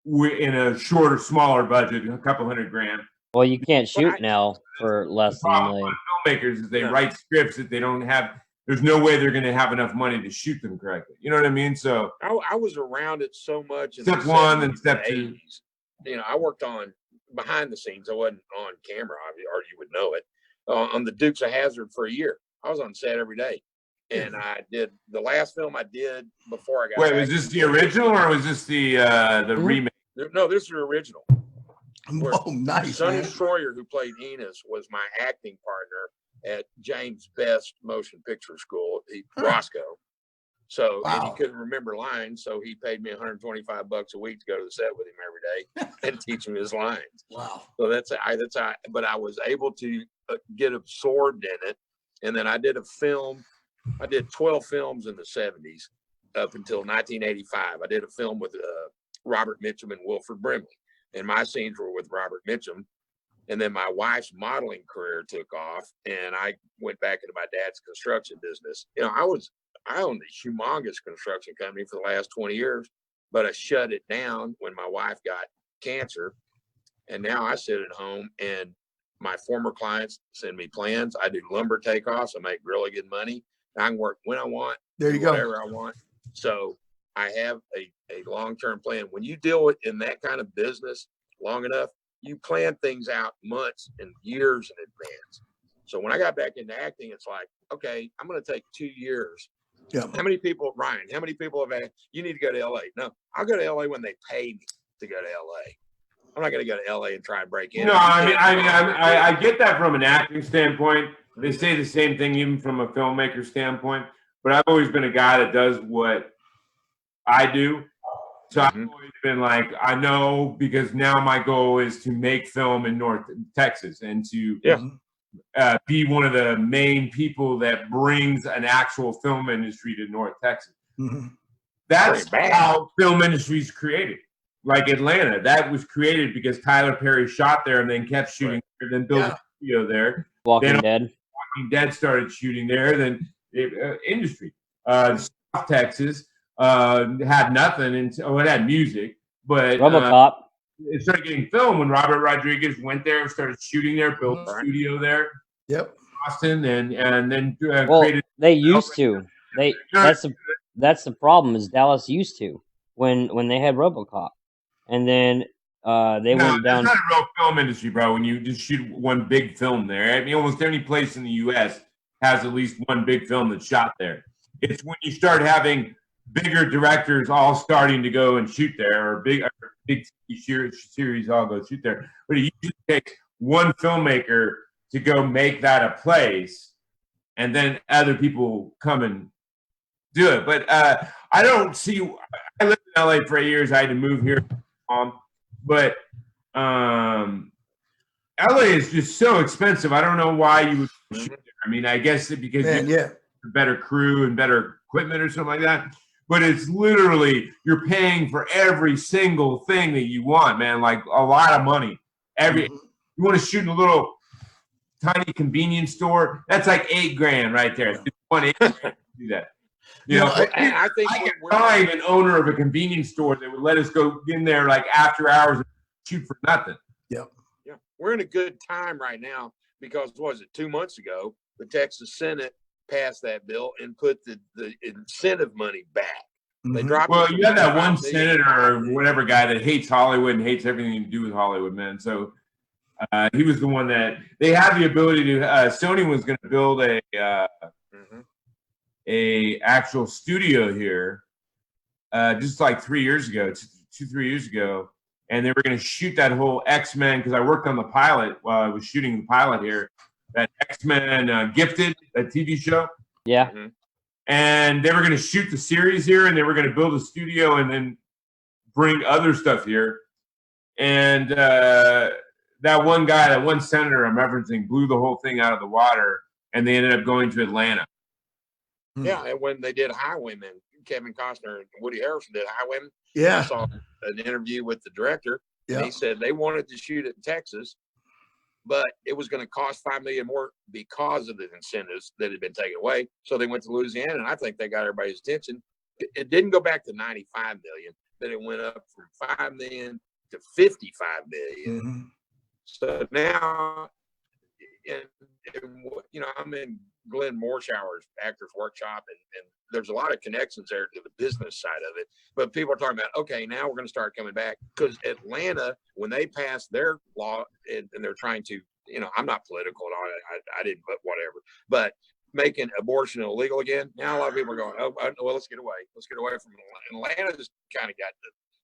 Speaker 2: in a shorter, smaller budget, a couple $100,000.
Speaker 1: Well, you can't shoot now for less than $1 million.
Speaker 2: Filmmakers is they write scripts that they don't have. There's no way they're going to have enough money to shoot them correctly. You know what I mean? So
Speaker 4: I was around it so much. In
Speaker 2: step one and step two.
Speaker 4: I worked on behind the scenes. I wasn't on camera, or you would know it. On the Dukes of Hazzard for a year. I was on set every day, and I did the last film I did before I got.
Speaker 2: Wait, was this the original or was this the remake?
Speaker 4: No, this is the original.
Speaker 3: Oh, nice.
Speaker 4: Sonny Schroyer, who played Enos, was my acting partner at James Best Motion Picture School, Roscoe. So and he
Speaker 3: Wow.
Speaker 4: couldn't remember lines, so he paid me $125 a week to go to the set with him every day and teach him his lines.
Speaker 3: Wow.
Speaker 4: So but I was able to get absorbed in it. And then I did a film. I did 12 films in the 70s up until 1985. I did a film with Robert Mitchum and Wilford Brimley, and my scenes were with Robert Mitchum. And then my wife's modeling career took off, and I went back into my dad's construction business. You know, I owned a humongous construction company for the last 20 years, but I shut it down when my wife got cancer. And now I sit at home, and my former clients send me plans. I do lumber takeoffs. I make really good money. I can work when I want.
Speaker 3: There you go.
Speaker 4: Whatever I want. So I have a long-term plan. When you deal with in that kind of business long enough, you plan things out months and years in advance. So when I got back into acting, it's like, okay, I'm going to take 2 years.
Speaker 3: Yeah.
Speaker 4: How many people, Ryan, how many people have asked, you need to go to LA? No, I'll go to LA when they pay me to go to LA. I'm not going to go to LA and try and break in.
Speaker 2: No, I get that from an acting standpoint. They say the same thing even from a filmmaker standpoint. But I've always been a guy that does what I do. So I've always been like, I know, because now my goal is to make film in North Texas and to be one of the main people that brings an actual film industry to North Texas.
Speaker 3: Mm-hmm.
Speaker 2: That's how film industry is created. Like Atlanta, that was created because Tyler Perry shot there and then kept shooting there, then built a studio there.
Speaker 1: Walking Dead.
Speaker 2: Walking Dead started shooting there. Then industry. South Texas had nothing until it had music, but
Speaker 1: RoboCop.
Speaker 2: it started getting filmed when Robert Rodriguez went there and started shooting there, built a studio there.
Speaker 3: Yep.
Speaker 2: Austin, and then
Speaker 1: Well,
Speaker 2: created.
Speaker 1: they used to. That's the problem. Is Dallas used to when they had RoboCop, and then they went down.
Speaker 2: It's not a real film industry, bro. When you just shoot one big film there, I mean, almost any place in the U.S. has at least one big film that's shot there. It's when you start having bigger directors all starting to go and shoot there, or big series all go shoot there. But it usually takes one filmmaker to go make that a place, and then other people come and do it. But I don't see. I lived in LA for 8 years. I had to move here, but LA is just so expensive. I don't know why you would shoot there. I mean, I guess because you have a better crew and better equipment or something like that. But it's literally, you're paying for every single thing that you want, man. Like a lot of money. You want to shoot in a little tiny convenience store, that's like $8,000 right there. Just one $8,000 to do that. You know,
Speaker 4: I think
Speaker 2: I could find an owner of a convenience store that would let us go in there like after hours and shoot for nothing.
Speaker 4: Yeah, we're in a good time right now because what was it, 2 months ago, the Texas Senate passed that bill and put the incentive money back. They dropped.
Speaker 2: Well, you have that one senator or whatever guy that hates Hollywood and hates everything to do with Hollywood, man. So he was the one that they had the ability to. Sony was going to build a actual studio here, just like 3 years ago, 3 years ago, and they were going to shoot that whole X-Men, because I worked on the pilot while I was shooting the pilot here. That X-Men Gifted, that TV show.
Speaker 1: Yeah.
Speaker 2: And they were going to shoot the series here, and they were going to build a studio and then bring other stuff here. And that one guy, that one senator I'm referencing, blew the whole thing out of the water, and they ended up going to Atlanta.
Speaker 4: Yeah, and when they did Highwaymen, Kevin Costner and Woody Harrelson did Highwaymen.
Speaker 3: Yeah.
Speaker 4: I saw an interview with the director. And he said they wanted to shoot it in Texas, but it was going to cost $5 million more because of the incentives that had been taken away. So they went to Louisiana, and I think they got everybody's attention. It didn't go back to $95 million, but it went up from $5 million to $55 million. So now, I'm in Glenn Morshower's Actors Workshop, and there's a lot of connections there to the business side of it. But people are talking about, okay, now we're going to start coming back, because Atlanta, when they passed their law, and they're trying to, I'm not political and all that, I didn't, but whatever, but making abortion illegal again. Now a lot of people are going, oh, well, let's get away from Atlanta. Atlanta just kind of got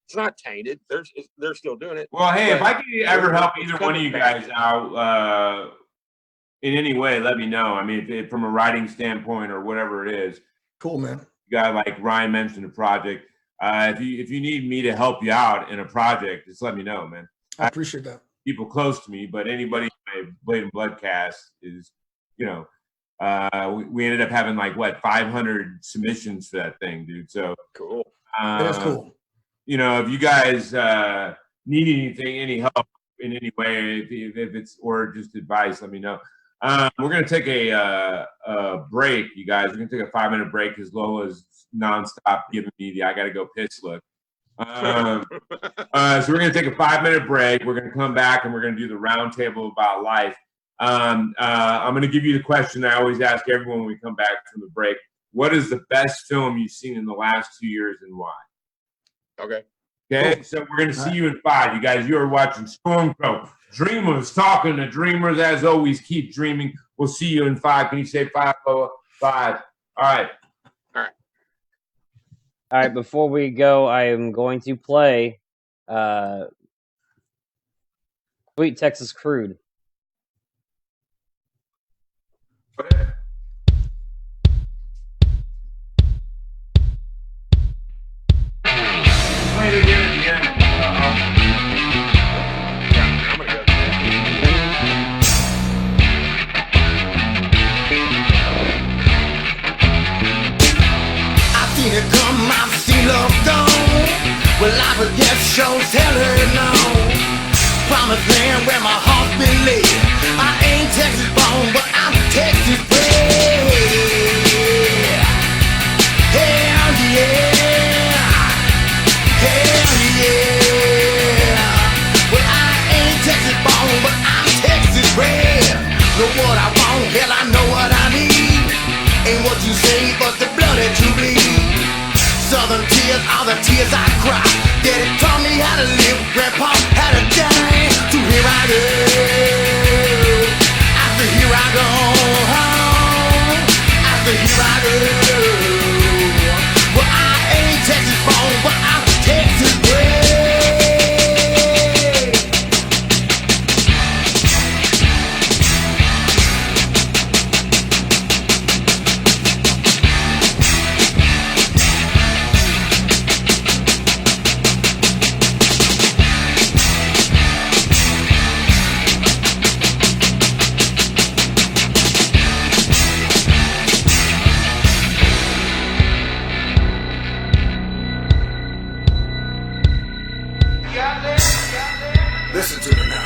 Speaker 4: it's not tainted. They're still doing it.
Speaker 2: Well, hey, if I can ever help either one of you guys out in any way, let me know. I mean, from a writing standpoint or whatever it is.
Speaker 3: Cool, man.
Speaker 2: you got like Ryan mentioned a project. If you need me to help you out in a project, just let me know, man.
Speaker 3: I appreciate that.
Speaker 2: People close to me, but anybody in my Blade and Blood cast is, you know, we ended up having like 500 submissions for that thing, dude. So
Speaker 4: cool.
Speaker 3: That's cool.
Speaker 2: You know, if you guys need anything, any help in any way, if it's or just advice, let me know. We're gonna take a break, you guys. We're gonna take a 5-minute break because Lola's nonstop giving me the I gotta go piss look. So we're gonna take a 5-minute break. We're gonna come back and we're gonna do the roundtable about life. I'm gonna give you the question I always ask everyone when we come back from the break. What is the best film you've seen in the last 2 years and why?
Speaker 4: Okay.
Speaker 2: Okay, so we're going to see you in 5. You guys, you are watching StormCrow. Dreamers talking to dreamers. As always, keep dreaming. We'll see you in 5. Can you say 5? 5. All right.
Speaker 1: All right, before we go, I am going to play Sweet Texas Crude.
Speaker 2: Play it again at the end.
Speaker 4: Yeah, I'm gonna go.
Speaker 5: I've seen it come, I've seen love gone. Well, life with death shows tell her no. Promised land where my heart's been laid. I ain't Texas born, but I'm Texas bred. Hell yeah, hell yeah. Well, I ain't Texas born, but I'm Texas bred. Know what I want, hell I know what I need. Ain't what you say, but the blood that you bleed. Southern tears are the tears I cry. Daddy taught me how to live, Grandpa how to die. So here I go, after here I go home. After here I go. Well, I ain't Texas born, but I'm Texas bred. Listen to me now.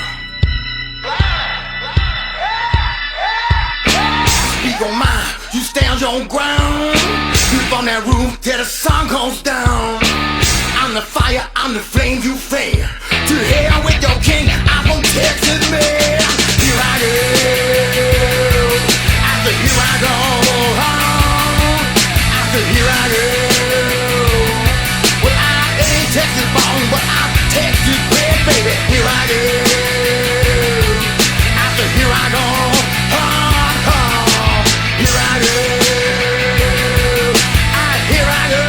Speaker 5: Speak on mine, you stand your own ground. You from that roof till the sun goes down. I'm the fire, I'm the flame you fan. To hell with your king, I'm from Texas, man. Here I go, after here I go home. After here I go. Well, I ain't Texas born, but I'm Texas bred, baby. Here I go, after here I go home. Here I go, here I go.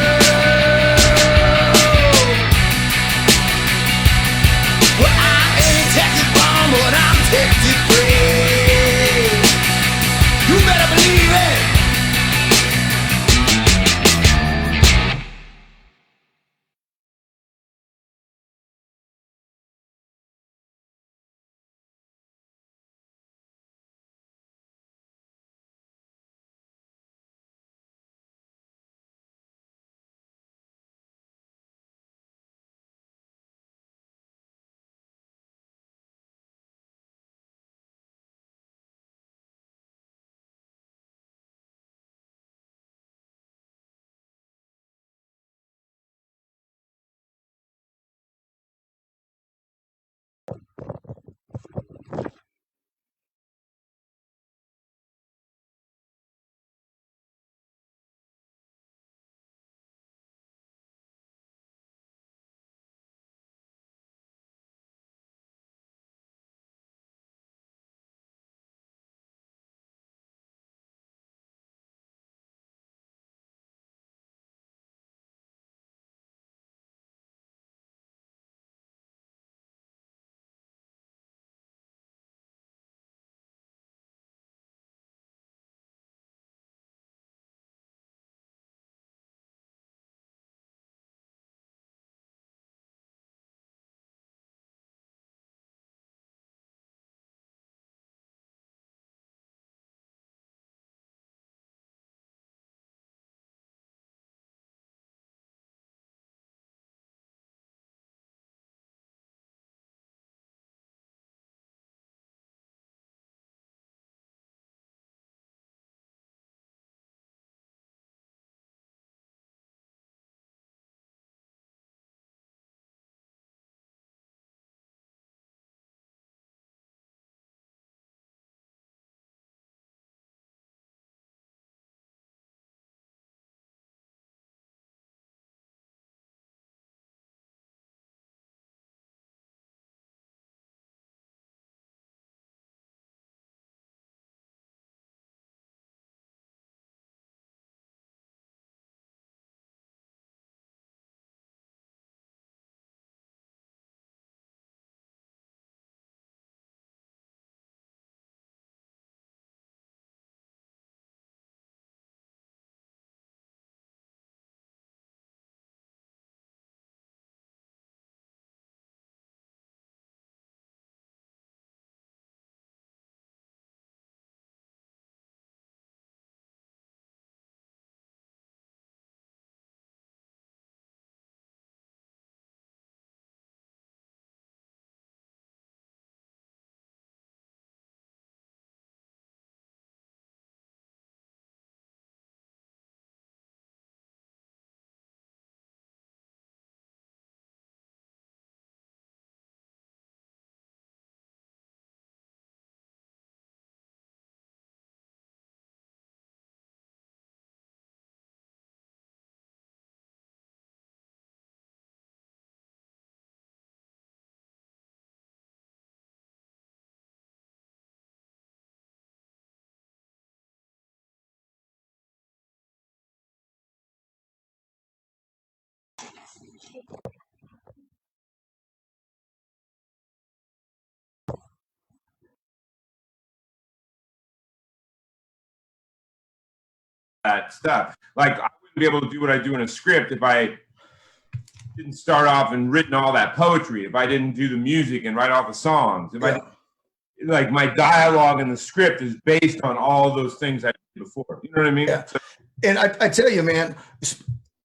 Speaker 2: that stuff. Like I wouldn't be able to do what I do in a script if I didn't start off and written all that poetry, if I didn't do the music and write all the songs, if I like my dialogue in the script is based on all those things I did before. You know what I mean?
Speaker 3: Yeah. And I tell you, man,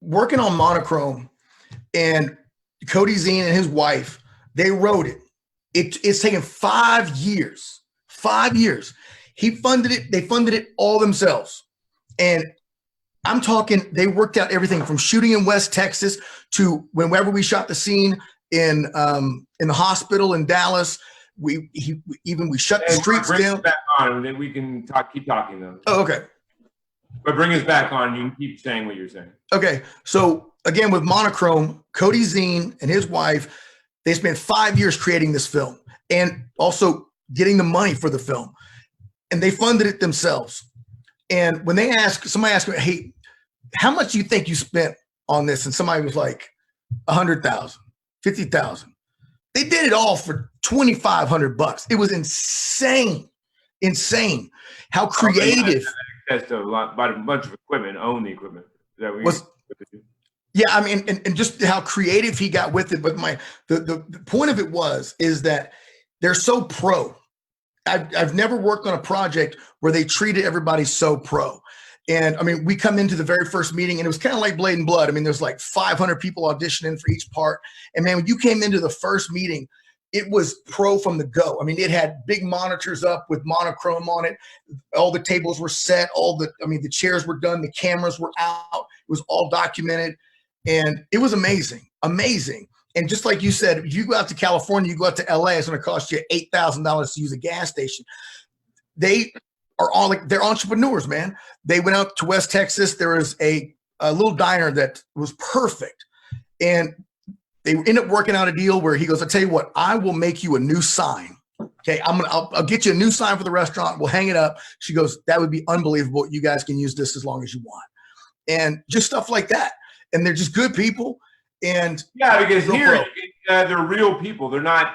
Speaker 3: working on Monochrome, and Cody Zine and his wife, they wrote it. It's taken 5 years. 5 years. He funded it. They funded it all themselves. And I'm talking, they worked out everything from shooting in West Texas to whenever we shot the scene in the hospital in Dallas. We shut the streets
Speaker 2: bring
Speaker 3: down.
Speaker 2: Us back on, and then we can keep talking though.
Speaker 3: Oh, okay.
Speaker 2: But bring us back on. You can keep saying what you're saying.
Speaker 3: Okay. So again, with Monochrome, Cody Zine and his wife, they spent 5 years creating this film and also getting the money for the film, and they funded it themselves. And when somebody asked me, hey, how much do you think you spent on this? And somebody was like, 100,000, 50,000. They did it all for $2,500. It was insane. How creative.
Speaker 2: Access to a bunch of equipment, own the equipment.
Speaker 3: Yeah, I mean, and just how creative he got with it. But the point of it is that they're so pro. I've never worked on a project where they treated everybody so pro. And I mean, we come into the very first meeting and it was kind of like Blade and Blood. I mean, there's like 500 people auditioning for each part. And man, when you came into the first meeting, it was pro from the go. I mean, it had big monitors up with monochrome on it. All the tables were set. The chairs were done. The cameras were out. It was all documented. And it was amazing. And just like you said, if you go out to California, you go out to LA, it's going to cost you $8,000 to use a gas station. They are all they're entrepreneurs, man. They went out to West Texas. There was a little diner that was perfect. And they ended up working out a deal where he goes, I'll tell you what, I will make you a new sign. Okay, I'll get you a new sign for the restaurant. We'll hang it up. She goes, that would be unbelievable. You guys can use this as long as you want. And just stuff like that. And they're just good people. And
Speaker 2: yeah, because here they're real people. They're not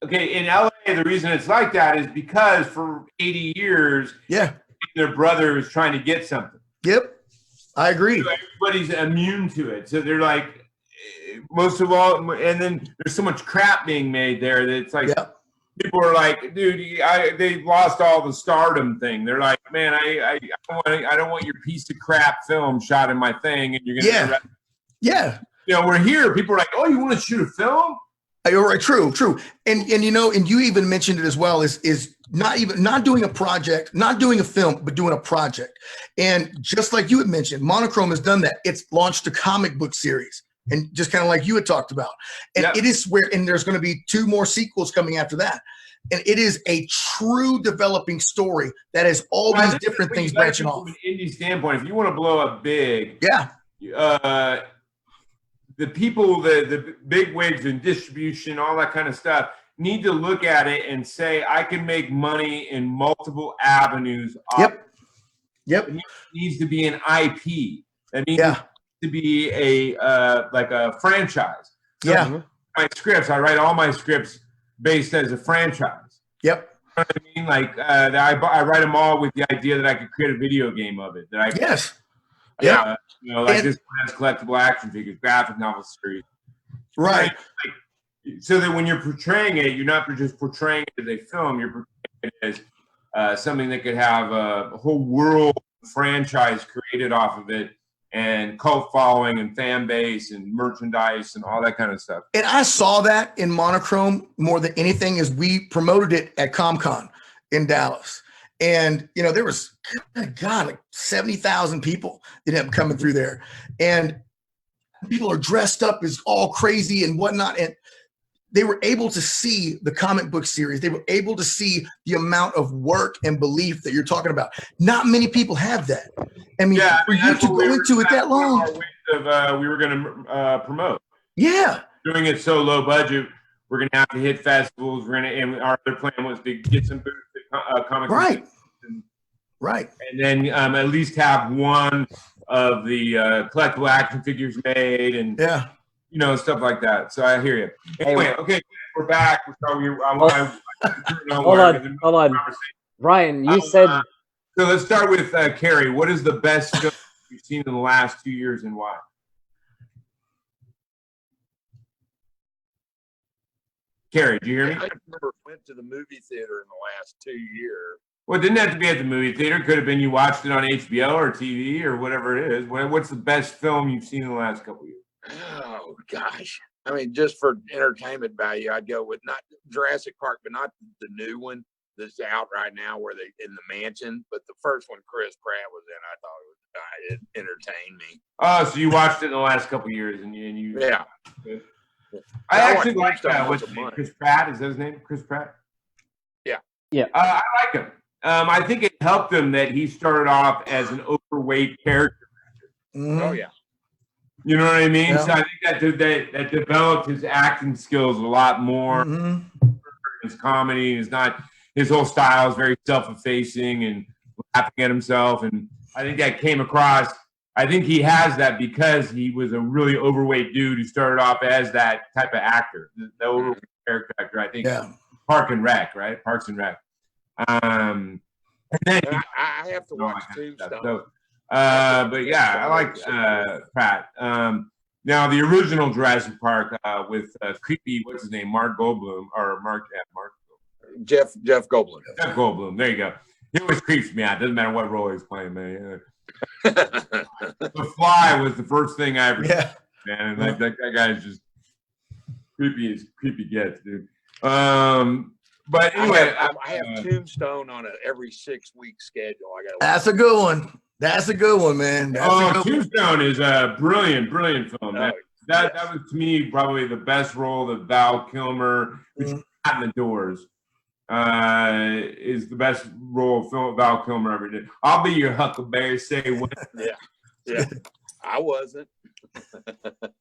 Speaker 2: in LA. The reason it's like that is because for 80 years, their brother is trying to get something.
Speaker 3: Yep, I agree.
Speaker 2: So everybody's immune to it, so they're like most of all. And then there's so much crap being made there that it's like people are like, dude, they lost all the stardom thing. They're like, man, I don't want your piece of crap film shot in my thing, and you're gonna You know, we're here. People are like, "Oh, you want to shoot a film?"
Speaker 3: Right, true. And you even mentioned it as well. Is not doing a project, not doing a film, but doing a project. And just like you had mentioned, Monochrome has done that. It's launched a comic book series, and just kind of like you had talked about. And it is and there's going to be 2 more sequels coming after that. And it is a true developing story that has all these different things branching off.
Speaker 2: From an indie standpoint, if you want to blow up big, the people, the big wigs and distribution, all that kind of stuff, need to look at it and say, I can make money in multiple avenues.
Speaker 3: Yep.
Speaker 2: It needs to be an IP. That needs to be a franchise. So my scripts, I write all my scripts based as a franchise.
Speaker 3: Yep.
Speaker 2: You know what I mean? Like I write them all with the idea that I could create a video game of it. This one has collectible action figures, graphic novel series.
Speaker 3: Right.
Speaker 2: So that when you're portraying it, you're not just portraying it as a film, you're portraying it as something that could have a whole world franchise created off of it, and cult following and fan base and merchandise and all that kind of stuff.
Speaker 3: And I saw that in Monochrome more than anything as we promoted it at ComCon in Dallas. And, there was, like 70,000 people that ended up coming through there. And people are dressed up as all crazy and whatnot. And they were able to see the comic book series. They were able to see the amount of work and belief that you're talking about. Not many people have that. I mean, for you to go into it that long.
Speaker 2: We were going to promote.
Speaker 3: Yeah.
Speaker 2: Doing it so low budget, we're going to have to hit festivals. And our other plan was to get some booths at comic books.
Speaker 3: Right.
Speaker 2: And then at least have one of the collectible action figures made. And you know, stuff like that. So I hear you. Anyway, okay, we're back.
Speaker 1: Hold on. Ryan, you said.
Speaker 2: So let's start with Kerry. What is the best film you've seen in the last 2 years and why? Kerry, do you hear me?
Speaker 4: I never went to the movie theater in the last 2 years.
Speaker 2: Well, it didn't have to be at the movie theater. Could have been you watched it on HBO or TV or whatever it is. What's the best film you've seen in the last couple of years?
Speaker 4: Oh gosh. I mean, just for entertainment value, I'd go with not Jurassic Park, but not the new one that's out right now where they in the mansion. But the first one Chris Pratt was in, I thought it entertained me.
Speaker 2: Oh, so you watched it in the last couple of years and you
Speaker 4: Yeah.
Speaker 2: I actually like that. What's his name? Chris Pratt? Is that his name? Chris Pratt?
Speaker 4: Yeah.
Speaker 1: Yeah.
Speaker 2: I like him. I think it helped him that he started off as an overweight character.
Speaker 4: Oh yeah.
Speaker 2: You know what I mean?
Speaker 3: Yeah.
Speaker 2: So I think that developed his acting skills a lot more. His comedy is not his whole style is very self-effacing and laughing at himself, and I think that came across. I think he has that because he was a really overweight dude who started off as that type of actor, the overweight character actor. I think Parks and Rec, right? Parks and Rec. And then
Speaker 4: I have to watch Tombstone.
Speaker 2: So, but yeah, I like Pratt. Now the original Jurassic Park with creepy, what's his name, Mark Goldblum or
Speaker 4: Jeff Goldblum.
Speaker 2: Jeff Goldblum. There you go. He always creeps me out. Doesn't matter what role he's playing, man. The Fly was the first thing I ever did, man. And that guy is just creepy as creepy gets, dude. But anyway,
Speaker 4: I have Tombstone on an every 6-week schedule.
Speaker 3: That's a good one. That's a good one, man.
Speaker 2: Tombstone is a brilliant film. That was to me probably the best role that Val Kilmer, which got in the doors, is the best role Val Kilmer ever did. I'll be your Huckleberry. Say when.
Speaker 4: Yeah. I wasn't.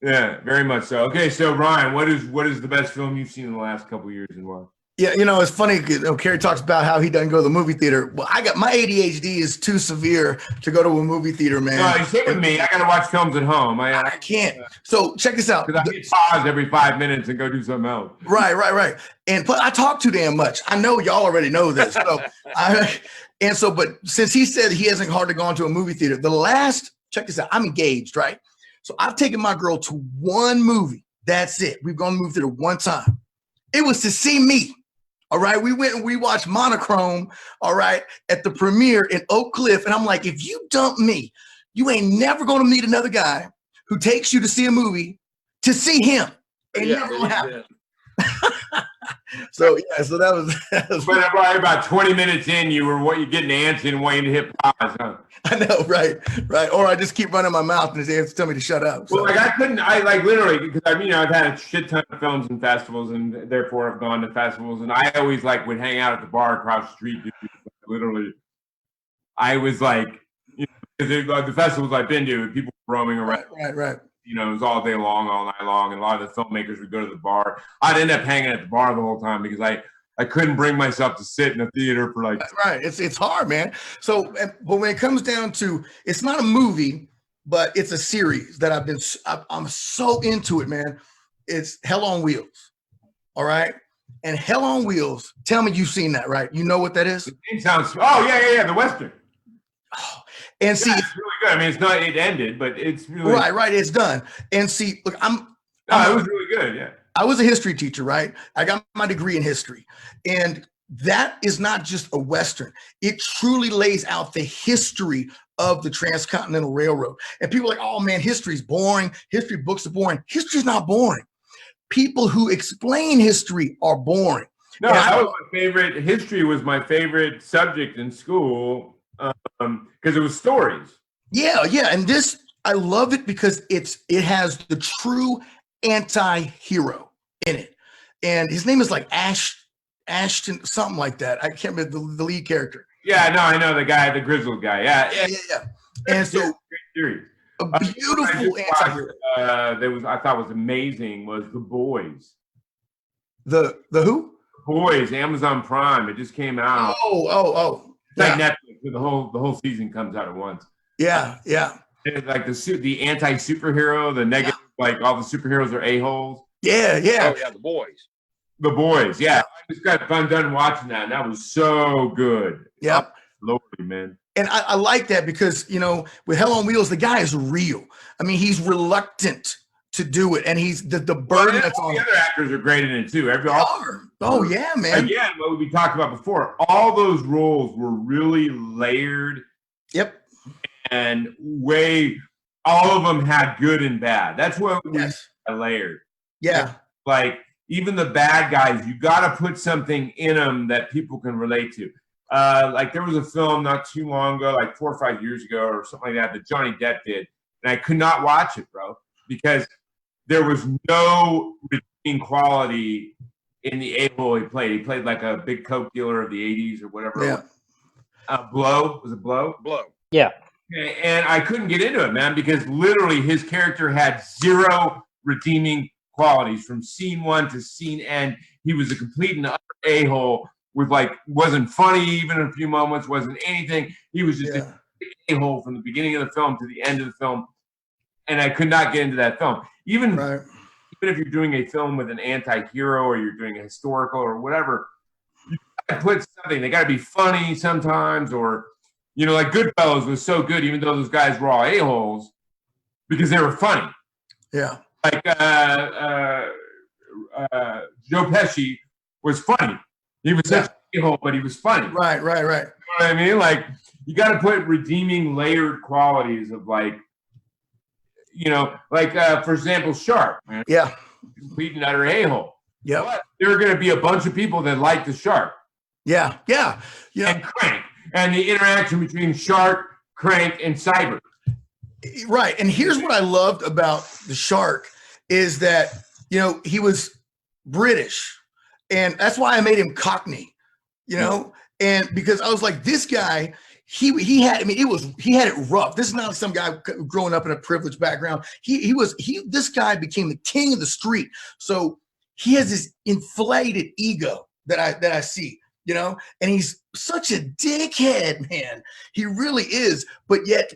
Speaker 2: Yeah, very much so. Okay, so Ryan, what is the best film you've seen in the last couple of years and why?
Speaker 3: Yeah, you know, it's funny. Kerry talks about how he doesn't go to the movie theater. Well, I got my ADHD is too severe to go to a movie theater, man.
Speaker 2: No, you sit with me. I got to watch films at home.
Speaker 3: I can't. So check this out.
Speaker 2: Because I get pause every 5 minutes and go do something else.
Speaker 3: Right. And but I talk too damn much. I know y'all already know this. So but since he said he hasn't hardly gone to a movie theater, check this out. I'm engaged, right? So I've taken my girl to one movie. That's it. We've gone to the movie theater one time. It was to see me. All right, we went and we watched Monochrome, all right, at the premiere in Oak Cliff. And I'm like, if you dump me, you ain't never going to meet another guy who takes you to see a movie to see him. It never will happen. So that was
Speaker 2: But probably about 20 minutes in, you getting antsy and waiting to hit pause, huh?
Speaker 3: I know, right. Or I just keep running my mouth and they have to tell me to shut up. So.
Speaker 2: Well, I literally, because I've had a shit ton of films and festivals, and therefore I've gone to festivals, and I always would hang out at the bar across the street. Literally, I was like, the festivals I've been to, people were roaming around.
Speaker 3: Right.
Speaker 2: You know, it was all day long, all night long, and a lot of the filmmakers would go to the bar. I'd end up hanging at the bar the whole time because I couldn't bring myself to sit in a theater for like.
Speaker 3: That's right. It's hard, man. So, but when it comes down to, it's not a movie, but it's a series that I'm so into it, man. It's Hell on Wheels. All right. And Hell on Wheels. Tell me you've seen that, right? You know what that is?
Speaker 2: It sounds. Oh yeah. The Western.
Speaker 3: Oh, and see,
Speaker 2: it's really good. I mean, it's not. It ended, but it's really
Speaker 3: right. It's done. And see, look,
Speaker 2: it was really good. Yeah.
Speaker 3: I was a history teacher, right? I got my degree in history. And that is not just a Western. It truly lays out the history of the Transcontinental Railroad. And people are like, oh man, history's boring. History books are boring. History's not boring. People who explain history are boring.
Speaker 2: No, that was my favorite. History was my favorite subject in school because it was stories. Yeah.
Speaker 3: And this, I love it because it has the true anti-hero in it. And his name is like Ashton, something like that. I can't remember the lead character.
Speaker 2: Yeah, no, I know the guy, the grizzled guy. Yeah.
Speaker 3: And so
Speaker 2: great series.
Speaker 3: A beautiful anti-hero.
Speaker 2: I thought was amazing was The Boys.
Speaker 3: The who?
Speaker 2: Boys, Amazon Prime. It just came out.
Speaker 3: Oh.
Speaker 2: It's like Netflix. The whole season comes out at once.
Speaker 3: Yeah.
Speaker 2: It's like the anti-superhero, the negative like all the superheroes are a-holes.
Speaker 3: Yeah, yeah.
Speaker 4: Oh yeah, the boys.
Speaker 2: The boys, yeah. I just got fun done watching that, and that was so good.
Speaker 3: Yep.
Speaker 2: Lordy, man.
Speaker 3: And I like that because, you know, with Hell on Wheels, the guy is real. I mean, he's reluctant to do it, and he's the burden that's on
Speaker 2: the
Speaker 3: him.
Speaker 2: other actors are great in it too.
Speaker 3: Oh yeah, man.
Speaker 2: Again, what we talked about before, all those roles were really layered.
Speaker 3: Yep.
Speaker 2: And all of them had good and bad. That's what we layered.
Speaker 3: Yeah.
Speaker 2: Like even the bad guys, you got to put something in them that people can relate to. Like there was a film not too long ago, like 4 or 5 years ago or something like that Johnny Depp did. And I could not watch it, bro, because there was no redeeming quality in the a-hole he played. He played like a big coke dealer of the 80s or whatever.
Speaker 3: Yeah.
Speaker 2: Blow. Was it Blow?
Speaker 4: Blow.
Speaker 1: Yeah.
Speaker 2: And I couldn't get into it, man, because literally his character had zero redeeming qualities from scene one to scene end. He was a complete and utter a-hole with wasn't funny even in a few moments, wasn't anything. He was just an a-hole from the beginning of the film to the end of the film. And I could not get into that film. Even if you're doing a film with an anti-hero or you're doing a historical or whatever, you gotta put something. They got to be funny sometimes, or like Goodfellas was so good, even though those guys were all a-holes, because they were funny.
Speaker 3: Yeah.
Speaker 2: Like Joe Pesci was funny. He was such an a-hole, but he was funny.
Speaker 3: Right.
Speaker 2: You know what I mean? Like, you got to put redeeming layered qualities of for example, Shark. Man.
Speaker 3: Yeah.
Speaker 2: Complete and utter a-hole.
Speaker 3: Yeah.
Speaker 2: But there are going to be a bunch of people that like the Shark.
Speaker 3: Yeah.
Speaker 2: And Crank. And the interaction between Shark, Crank, and Cyber.
Speaker 3: Right. And here's what I loved about the Shark is that, he was British. And that's why I made him Cockney, and because I was like, this guy, he had it rough. This is not some guy growing up in a privileged background. This guy became the king of the street. So he has this inflated ego that I see, and he's such a dickhead, man. He really is, but yet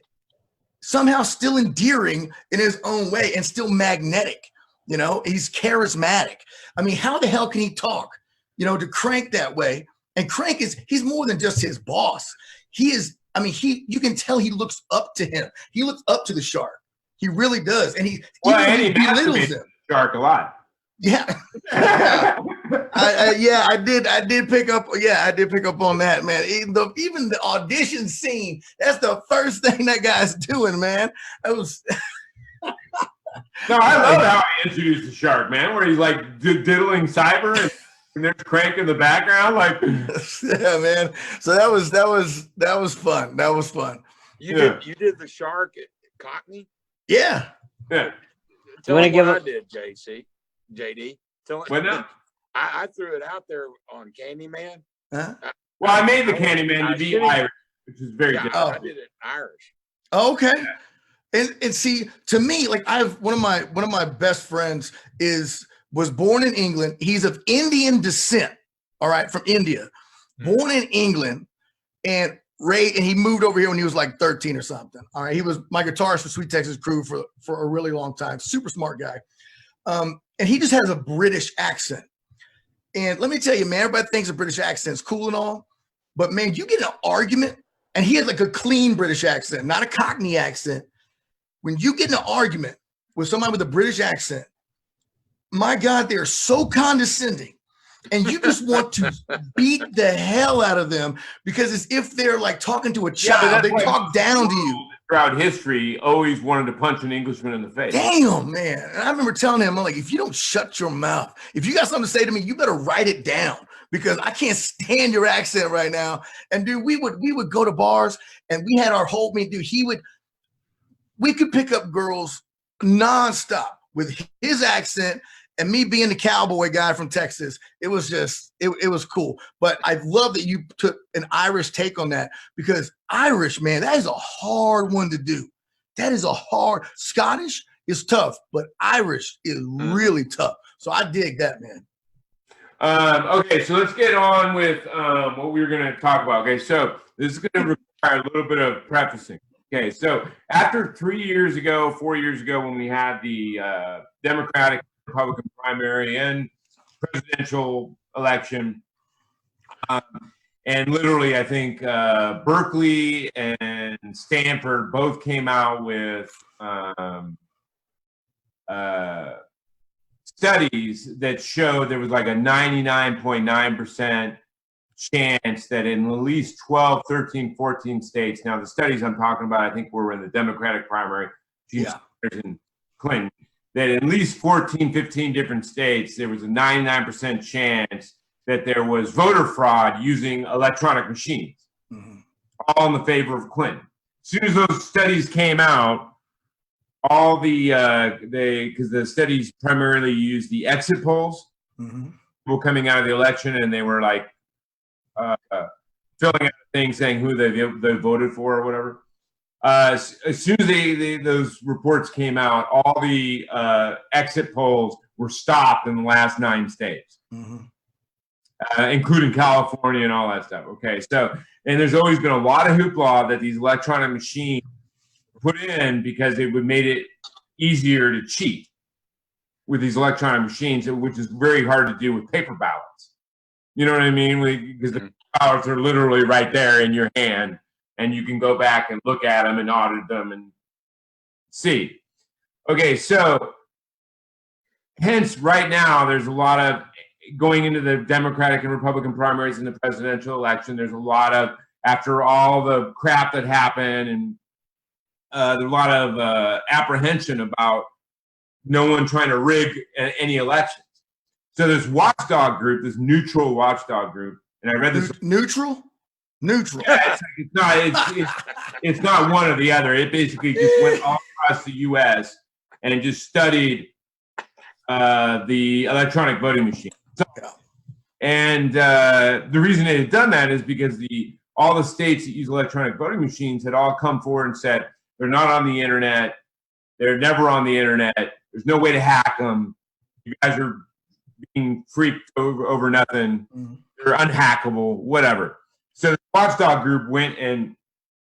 Speaker 3: somehow still endearing in his own way and still magnetic. He's charismatic. I mean, how the hell can he talk, to Crank that way? And Crank he's more than just his boss. He is, you can tell he looks up to him. He looks up to the Shark. He really does. And he belittles him.
Speaker 2: Shark a lot.
Speaker 3: Yeah. I did pick up. Yeah, I did pick up on that, man. Even the audition scene, that's the first thing that guy's doing, man. That was.
Speaker 2: No, I love how he introduced the Shark, man, where he's like diddling Cyber and there's Crank in the background,
Speaker 3: yeah, man. So that was fun. That was fun.
Speaker 4: You did the Shark at Cockney?
Speaker 3: Yeah.
Speaker 4: Tell me what I did, JD.
Speaker 2: What now?
Speaker 4: I threw it out there on Candyman.
Speaker 3: Huh?
Speaker 2: Well, I made the Candyman to be Irish, which is very different.
Speaker 4: I did it Irish.
Speaker 3: Oh, okay. And see, to me, I have one of my best friends was born in England. He's of Indian descent. All right, from India, born in England, and he moved over here when he was like 13 or something. All right, he was my guitarist for Sweet Texas Crew for a really long time. Super smart guy, and he just has a British accent. And let me tell you, man, everybody thinks a British accent's cool and all, but man, you get an argument, and he has a clean British accent, not a Cockney accent. When you get in an argument with somebody with a British accent, my God, they're so condescending. And you just want to beat the hell out of them because it's if they're talking to a child, they talk down to you.
Speaker 2: Throughout history, always wanted to punch an Englishman in the face.
Speaker 3: Damn, man. And I remember telling him, I'm like, if you don't shut your mouth, if you got something to say to me, you better write it down because I can't stand your accent right now. And dude, we would go to bars and we had our whole, we could pick up girls nonstop with his accent and me being the cowboy guy from Texas. It was just, it was cool. But I love that you took an Irish take on that because Irish, man, that is a hard one to do. That is Scottish is tough, but Irish is really tough. So I dig that, man.
Speaker 2: Okay, so let's get on with what we were going to talk about. Okay, so this is going to require a little bit of prefacing. Okay, so after 4 years ago, when we had the Democratic Republican primary and presidential election, and literally, I think Berkeley and Stanford both came out with studies that showed there was like a 99.9% chance that in at least 12, 13, 14 states. Now, the studies I'm talking about, I think were in the Democratic primary, and Clinton, that in at least 14, 15 different states, there was a 99% chance that there was voter fraud using electronic machines, all in the favor of Clinton. As soon as those studies came out, all because the studies primarily used the exit polls, people coming out of the election, and they were like filling out a thing saying who they voted for or whatever. As soon as those reports came out, all the exit polls were stopped in the last 9 states, including California and all that stuff. Okay, so, and there's always been a lot of hoopla that these electronic machines put in because it would made it easier to cheat with these electronic machines, which is very hard to do with paper ballots. You know what I mean? Because the ballots are literally right there in your hand, and you can go back and look at them and audit them and see. Okay, so hence right now there's a lot of going into the Democratic and Republican primaries in the presidential election. There's a lot of, after all the crap that happened, and there's a lot of apprehension about no one trying to rig any elections. So this watchdog group, this neutral watchdog group, and I read this.
Speaker 3: Neutral?
Speaker 2: Yeah, it's not one or the other. It basically just went all across the U.S. and just studied the electronic voting machine. And the reason they had done that is because all the states that use electronic voting machines had all come forward and said they're not on the internet. They're never on the internet. There's no way to hack them. You guys are being freaked over nothing. They're unhackable, whatever. So the watchdog group went and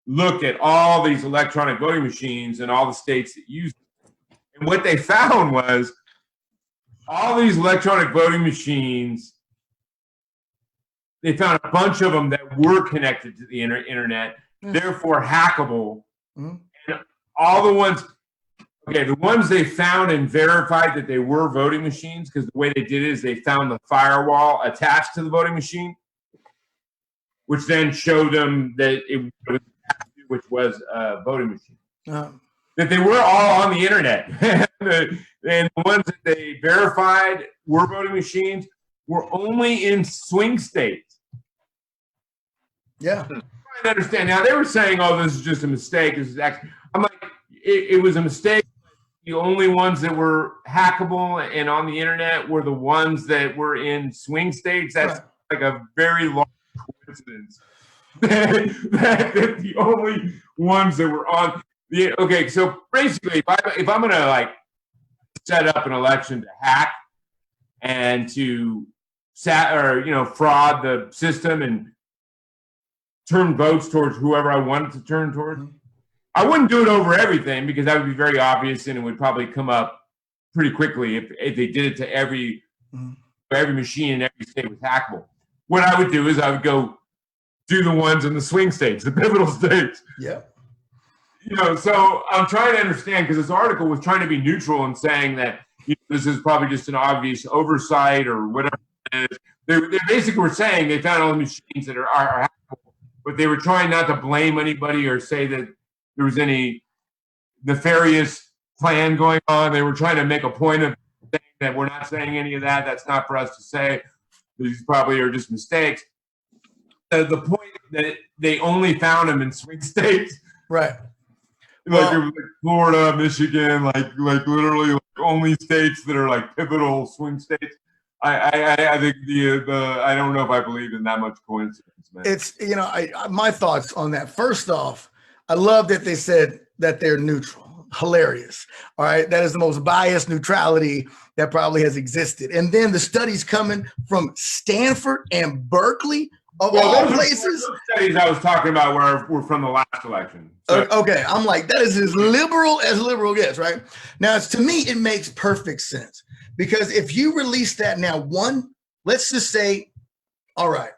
Speaker 2: looked at all these electronic voting machines and all the states that use them. And what they found was all these electronic voting machines, they found a bunch of them that were connected to the internet, therefore hackable. And all the ones, the ones they found and verified that they were voting machines, because the way they did it is they found the firewall attached to the voting machine, which then showed them that it was, which was a voting machine. That they were all on the internet. And the ones that they verified were voting machines were only in swing states.
Speaker 3: Yeah.
Speaker 2: I'm trying to understand. Now, they were saying, oh, this is just a mistake. This is actually, I'm like, it was a mistake. The only ones that were hackable and on the internet were the ones that were in swing states. That's like a very long coincidence. that the only ones that were on the, okay, so basically, if I'm gonna like set up an election to hack and to fraud the system and turn votes towards whoever I wanted to turn towards, I wouldn't do it over everything, because that would be very obvious and it would probably come up pretty quickly if they did it to every machine in every state was hackable. What I would do is I would go do the ones in the swing states, the pivotal states.
Speaker 3: Yeah.
Speaker 2: So I'm trying to understand, because this article was trying to be neutral and saying that this is probably just an obvious oversight or whatever it is. They basically were saying they found all the machines that are hackable, but they were trying not to blame anybody or say that there was any nefarious plan going on. They were trying to make a point of saying that we're not saying any of that. That's not for us to say. These probably are just mistakes. The point that they only found them in swing states.
Speaker 3: Right.
Speaker 2: Like, it was like Florida, Michigan, like literally only states that are like pivotal swing states. I think I don't know if I believe in that much coincidence, man.
Speaker 3: It's, my thoughts on that. First off, I love that they said that they're neutral. Hilarious. All right. That is the most biased neutrality that probably has existed. And then the studies coming from Stanford and Berkeley. of
Speaker 2: Well,
Speaker 3: all
Speaker 2: those
Speaker 3: places.
Speaker 2: studies I was talking about were from the last election. So,
Speaker 3: Okay, I'm like, that is as liberal gets, right? Now, to me, it makes perfect sense because if you release that now, let's just say, all right,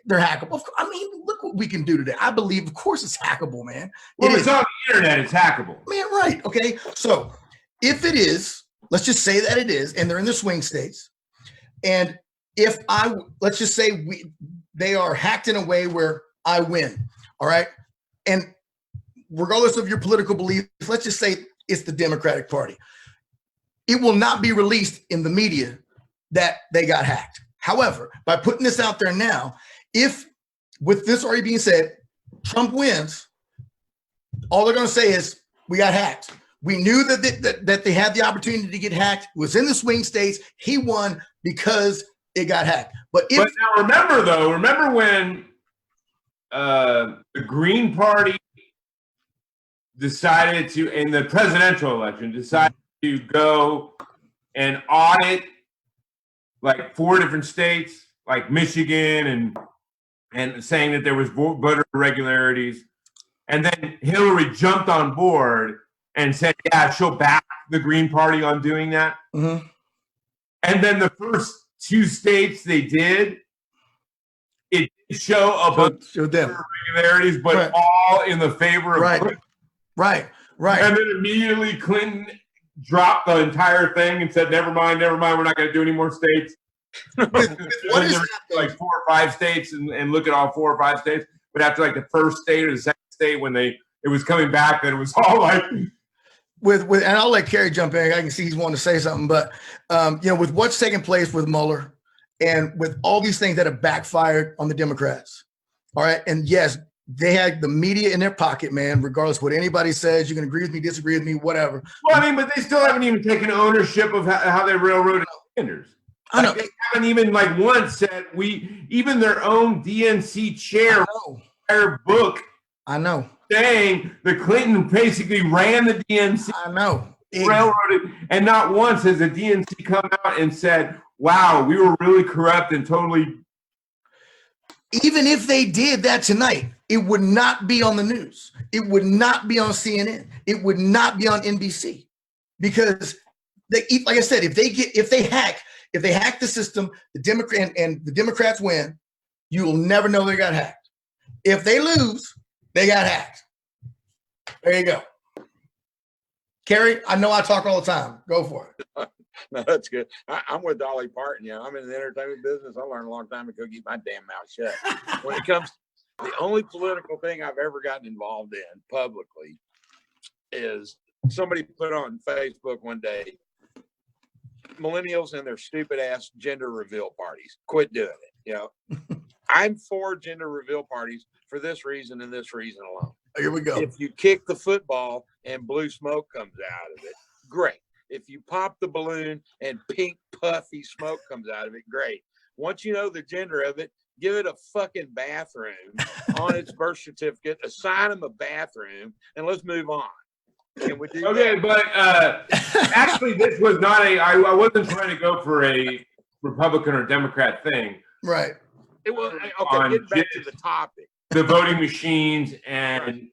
Speaker 3: they're hackable. I mean, look what we can do today. I believe, of course, it's hackable, man.
Speaker 2: well, it's on the internet. It's hackable.
Speaker 3: Man, right. Okay. So if it is, let's just say that it is, and they're in the swing states. And let's just say they are hacked in a way where I win. All right. And regardless of your political beliefs, let's just say it's the Democratic Party. It will not be released in the media that they got hacked. However, by putting this out there now, if with this already being said, Trump wins, all they're going to say is we got hacked. We knew that they had the opportunity to get hacked. It was in the swing states. He won because it got hacked. But
Speaker 2: now remember when the Green Party decided to, in the presidential election, decided to go and audit like 4 different states, like Michigan, and saying that there was voter irregularities. And then Hillary jumped on board and said, yeah, she'll back the Green Party on doing that.
Speaker 3: Mm-hmm.
Speaker 2: And then the first 2 states they did, it did show a bunch of irregularities, but
Speaker 3: right.
Speaker 2: all in the favor of
Speaker 3: Clinton. Right.
Speaker 2: And then immediately Clinton dropped the entire thing and said, never mind, we're not going to do any more states.
Speaker 3: What is
Speaker 2: like 4 or 5 states and look at all 4 or 5 states. But after like the first state or the second state, when it was coming back, then it was all like
Speaker 3: and I'll let Kerry jump in. I can see he's wanting to say something, but with what's taking place with Mueller and with all these things that have backfired on the Democrats. All right. And yes, they had the media in their pocket, man, regardless of what anybody says. You can agree with me, disagree with me, whatever.
Speaker 2: Well, I mean, but they still haven't even taken ownership of how they railroaded Sanders.
Speaker 3: I know.
Speaker 2: They haven't even once said even their own DNC chair entire book.
Speaker 3: I know.
Speaker 2: Saying that Clinton basically ran the DNC.
Speaker 3: I know.
Speaker 2: Railroaded, and not once has the DNC come out and said, wow, we were really corrupt and totally.
Speaker 3: Even if they did that tonight, it would not be on the news. It would not be on CNN. It would not be on NBC because like I said, if they hack the system, the Democrats win, you will never know they got hacked. If they lose, they got hacked. There you go. Kerry, I know I talk all the time. Go for it.
Speaker 4: No, that's good. I'm with Dolly Parton. I'm in the entertainment business. I learned a long time ago, keep my damn mouth shut. When it comes, the only political thing I've ever gotten involved in publicly is somebody put on Facebook one day, millennials and their stupid ass gender reveal parties. Quit doing it. I'm for gender reveal parties for this reason and this reason alone.
Speaker 3: Here we go.
Speaker 4: If you kick the football and blue smoke comes out of it, great. If you pop the balloon and pink puffy smoke comes out of it, great. Once you know the gender of it, give it a fucking bathroom on its birth certificate, assign them a bathroom, and let's move on. Can we do that?
Speaker 2: But actually, this was not I wasn't trying to go for a Republican or Democrat thing.
Speaker 3: Right.
Speaker 4: It was okay. Getting back to the topic,
Speaker 2: the voting machines and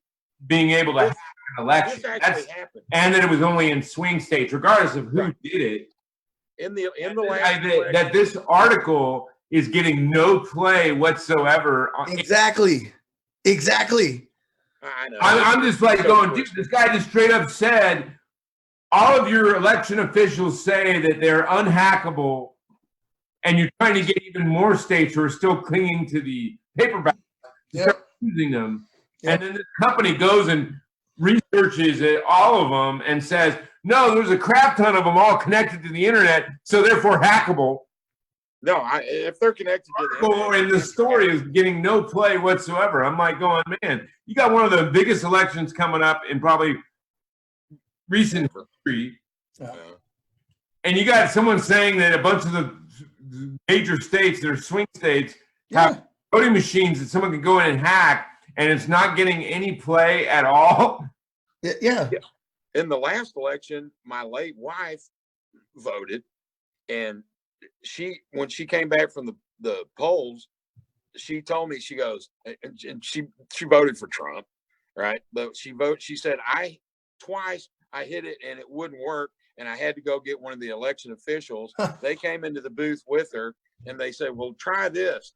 Speaker 2: being able to have an election.
Speaker 4: This actually happened,
Speaker 2: and that it was only in swing states, regardless of who did it.
Speaker 4: In the last
Speaker 2: that this article is getting no play whatsoever.
Speaker 3: Exactly.
Speaker 4: I know.
Speaker 2: I'm just like going, dude, this guy just straight up said, all of your election officials say that they're unhackable, and you're trying to get even more states who are still clinging to the paper ballots to start using them. Yep. And then this company goes and researches all of them and says, no, there's a crap ton of them all connected to the internet, so therefore hackable.
Speaker 4: No, if they're connected to the internet,
Speaker 2: and the story is getting no play whatsoever. I'm like going, man, you got one of the biggest elections coming up in probably recent history.
Speaker 3: Yeah.
Speaker 2: And you got someone saying that a bunch of the major states, their swing states, have voting machines that someone can go in and hack, and it's not getting any play at all.
Speaker 3: Yeah.
Speaker 4: In the last election, my late wife voted, and when she came back from the polls, she told me, she goes, and she voted for Trump, right? But she said, twice I hit it and it wouldn't work. And I had to go get one of the election officials. They came into the booth with her and they said, well, try this.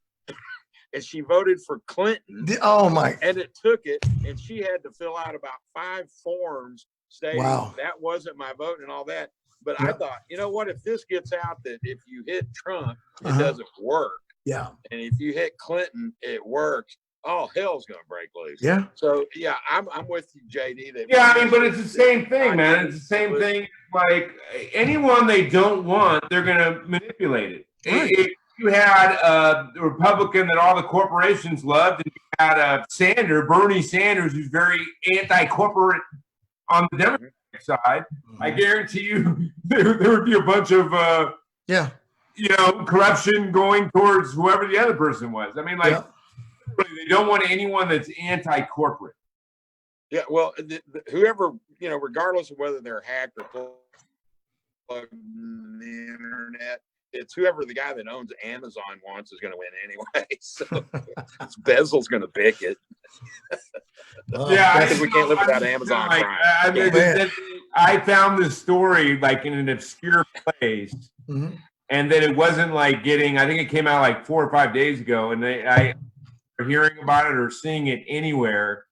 Speaker 4: And she voted for Clinton.
Speaker 3: Oh my.
Speaker 4: And it took it. And she had to fill out about 5 forms stating that wasn't my vote and all that. But I thought, you know what, if this gets out that if you hit Trump, it doesn't work.
Speaker 3: Yeah.
Speaker 4: And if you hit Clinton, it works. Oh, hell's gonna break loose.
Speaker 3: Yeah.
Speaker 4: So yeah, I'm with you, JD. That
Speaker 2: I mean, but it's the same thing, man. It's the same thing. Like anyone they don't want, they're gonna manipulate it. Right. If you had a Republican that all the corporations loved, and you had Bernie Sanders, who's very anti-corporate on the Democratic side, I guarantee you there would be a bunch of corruption going towards whoever the other person was. I mean, like they don't want anyone that's anti-corporate.
Speaker 4: Yeah, well, whoever, regardless of whether they're hacked or plugged in the internet, it's whoever the guy that owns Amazon wants is going to win anyway. So Bezel's going to pick it. Because we can't live without Amazon Prime.
Speaker 2: I found this story like in an obscure place, and then it wasn't like getting. I think it came out like 4 or 5 days ago, and I hearing about it or seeing it anywhere.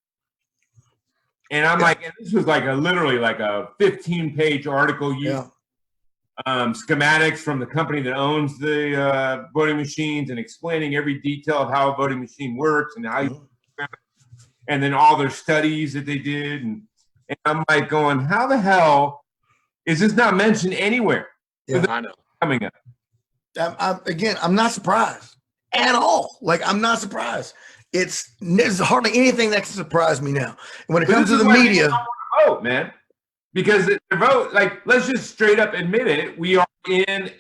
Speaker 2: And I'm like, and this was like literally like a 15-page article using schematics from the company that owns the voting machines and explaining every detail of how a voting machine works and how you, and then all their studies that they did. And I'm like going, how the hell is this not mentioned anywhere?
Speaker 3: Yeah,
Speaker 4: I know.
Speaker 2: Coming up.
Speaker 3: I'm not surprised at all. Like, I'm not surprised. There's hardly anything that can surprise me now. And when it comes to the media,
Speaker 2: vote, man, because the vote, like, let's just straight up admit it. We are in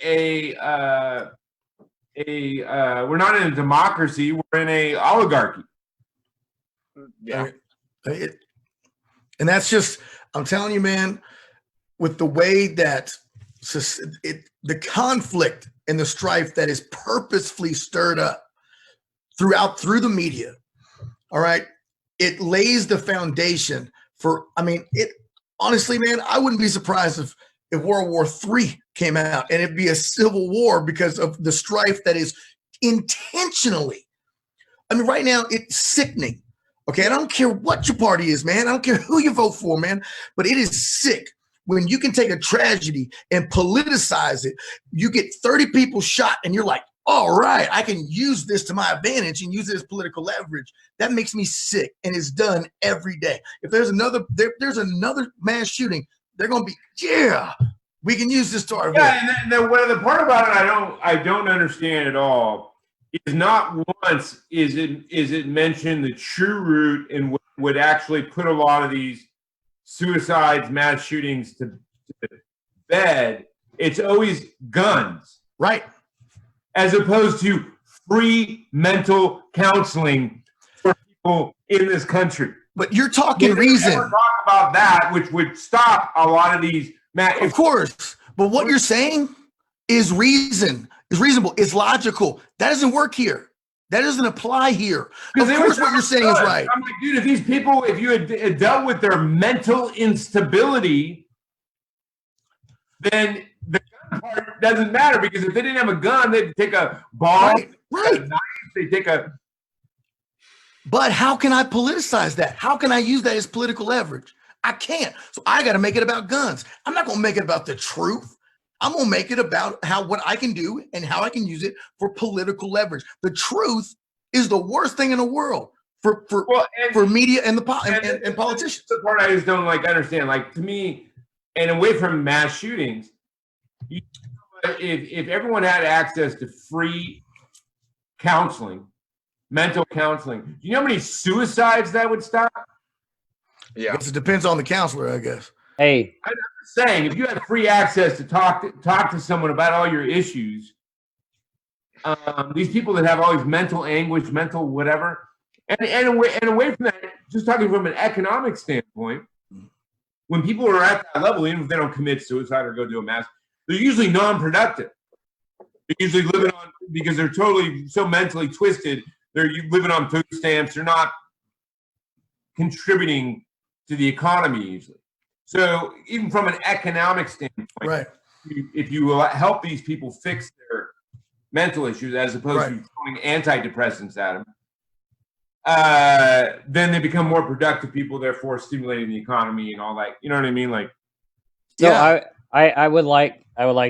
Speaker 2: we're not in a democracy. We're in a oligarchy.
Speaker 4: Yeah.
Speaker 3: And that's just, I'm telling you, man, with the way that the conflict and the strife that is purposefully stirred up through the media, all right, it lays the foundation for, honestly, man, I wouldn't be surprised if World War III came out and it'd be a civil war because of the strife that is intentionally, right now it's sickening. Okay, I don't care what your party is, man. I don't care who you vote for, man, but it is sick when you can take a tragedy and politicize it. You get 30 people shot and you're like, all right, I can use this to my advantage and use it as political leverage. That makes me sick, and it's done every day. If there's another mass shooting, they're going to be, we can use this to our advantage.
Speaker 2: Yeah, and the part about it I don't understand at all is not once is it mentioned the true root and would actually put a lot of these suicides, mass shootings to bed. It's always guns,
Speaker 3: right?
Speaker 2: As opposed to free mental counseling for people in this country.
Speaker 3: But you're talking reason.
Speaker 2: Never talk about that, which would stop a lot of these.
Speaker 3: Of course, but what you're saying is reasonable. It's logical. That doesn't work here. That doesn't apply here. Of course, what you're saying is right.
Speaker 2: I'm like, dude, if these people, if you had dealt with their mental instability, then the gun part doesn't matter, because if they didn't have a gun, they'd take a ball,
Speaker 3: right.
Speaker 2: A knife, they take a.
Speaker 3: But how can I politicize that? How can I use that as political leverage? I can't. So I got to make it about guns. I'm not going to make it about the truth. I'm going to make it about what I can do and how I can use it for political leverage. The truth is the worst thing in the world for media and politicians.
Speaker 2: The part I just don't understand. Like, to me, and away from mass shootings, if everyone had access to free counseling, mental counseling, do you know how many suicides that would stop?
Speaker 3: Yeah, it depends on the counselor, I guess.
Speaker 1: Hey,
Speaker 2: I'm saying, if you had free access to talk to someone about all your issues, these people that have all these mental anguish, mental whatever, and away from that, just talking from an economic standpoint, when people are at that level, even if they don't commit suicide or go do a mass, they're usually non-productive. They're usually living on, because they're totally so mentally twisted, They're living on food stamps. They're not contributing to the economy usually. So even from an economic standpoint,
Speaker 3: Right.
Speaker 2: if you will help these people fix their mental issues as opposed to throwing antidepressants at them, then they become more productive people, therefore stimulating the economy and all that. You know what I mean? Like,
Speaker 1: So
Speaker 3: Yeah.
Speaker 1: I would like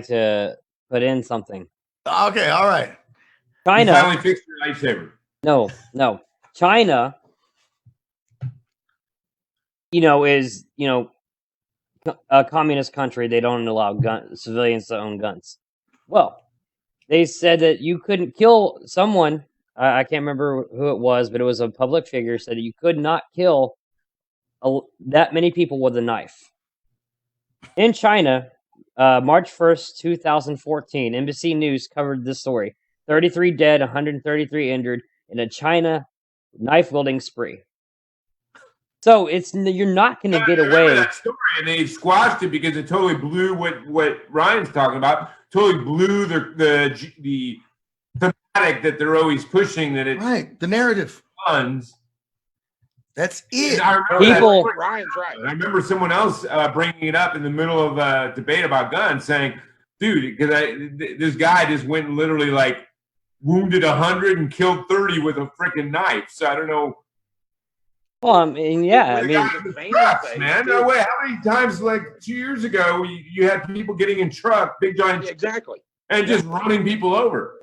Speaker 1: to put in something.
Speaker 3: Okay. All right.
Speaker 2: you
Speaker 1: China,
Speaker 2: finally fixed your lifesaver.
Speaker 1: no, China, is a communist country. They don't allow civilians to own guns. Well, they said that you couldn't kill someone. I can't remember who it was, but it was a public figure, said that you could not kill that many people with a knife. In China, March 1st, 2014, NBC News covered this story. 33 dead, 133 injured in a China knife-wielding spree. So you're not going to get away.
Speaker 2: That story, and they squashed it because it totally blew what Ryan's talking about. Totally blew the thematic that they're always pushing, that it's
Speaker 3: Right. The narrative.
Speaker 2: guns.
Speaker 3: That's it.
Speaker 2: I remember
Speaker 1: People-
Speaker 4: Ryan's right.
Speaker 2: I remember someone else bringing it up in the middle of a debate about guns, saying, "Dude, because this guy just went and literally like wounded 100 and killed 30 with a freaking knife." So I don't know.
Speaker 1: Well, I mean, yeah, I
Speaker 2: The
Speaker 1: mean,
Speaker 2: guy in the trucks, man. No way. How many times, like 2 years ago, you had people getting in truck, big giant,
Speaker 4: Yeah, exactly.
Speaker 2: and just running people over?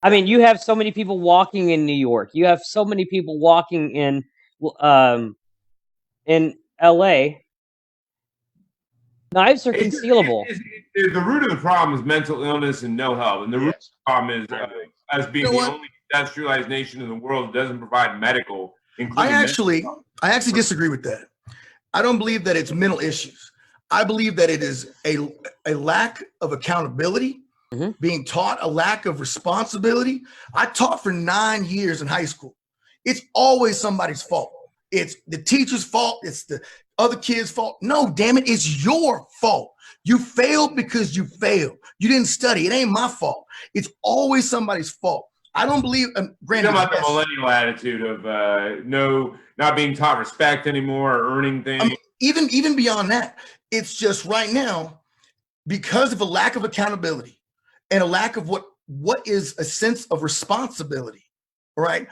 Speaker 1: you have so many people walking in New York. You have so many people walking in LA. Knives are concealable.
Speaker 2: The root of the problem is mental illness and no help, and the root of the problem is us being the only industrialized nation in the world that doesn't provide medical.
Speaker 3: I actually disagree with that. I don't believe that it's mental issues. I believe that it is a lack of accountability, being taught, a lack of responsibility. I taught for 9 years in high school. It's always somebody's fault. It's the teacher's fault. It's the other kid's fault. No, damn it, it's your fault. You failed because you failed. You didn't study. It ain't my fault. It's always somebody's fault. I don't believe. Granted,
Speaker 2: about the millennial attitude of not being taught respect anymore or earning things.
Speaker 3: Even beyond that, it's just right now because of a lack of accountability and a lack of what is a sense of responsibility. Right?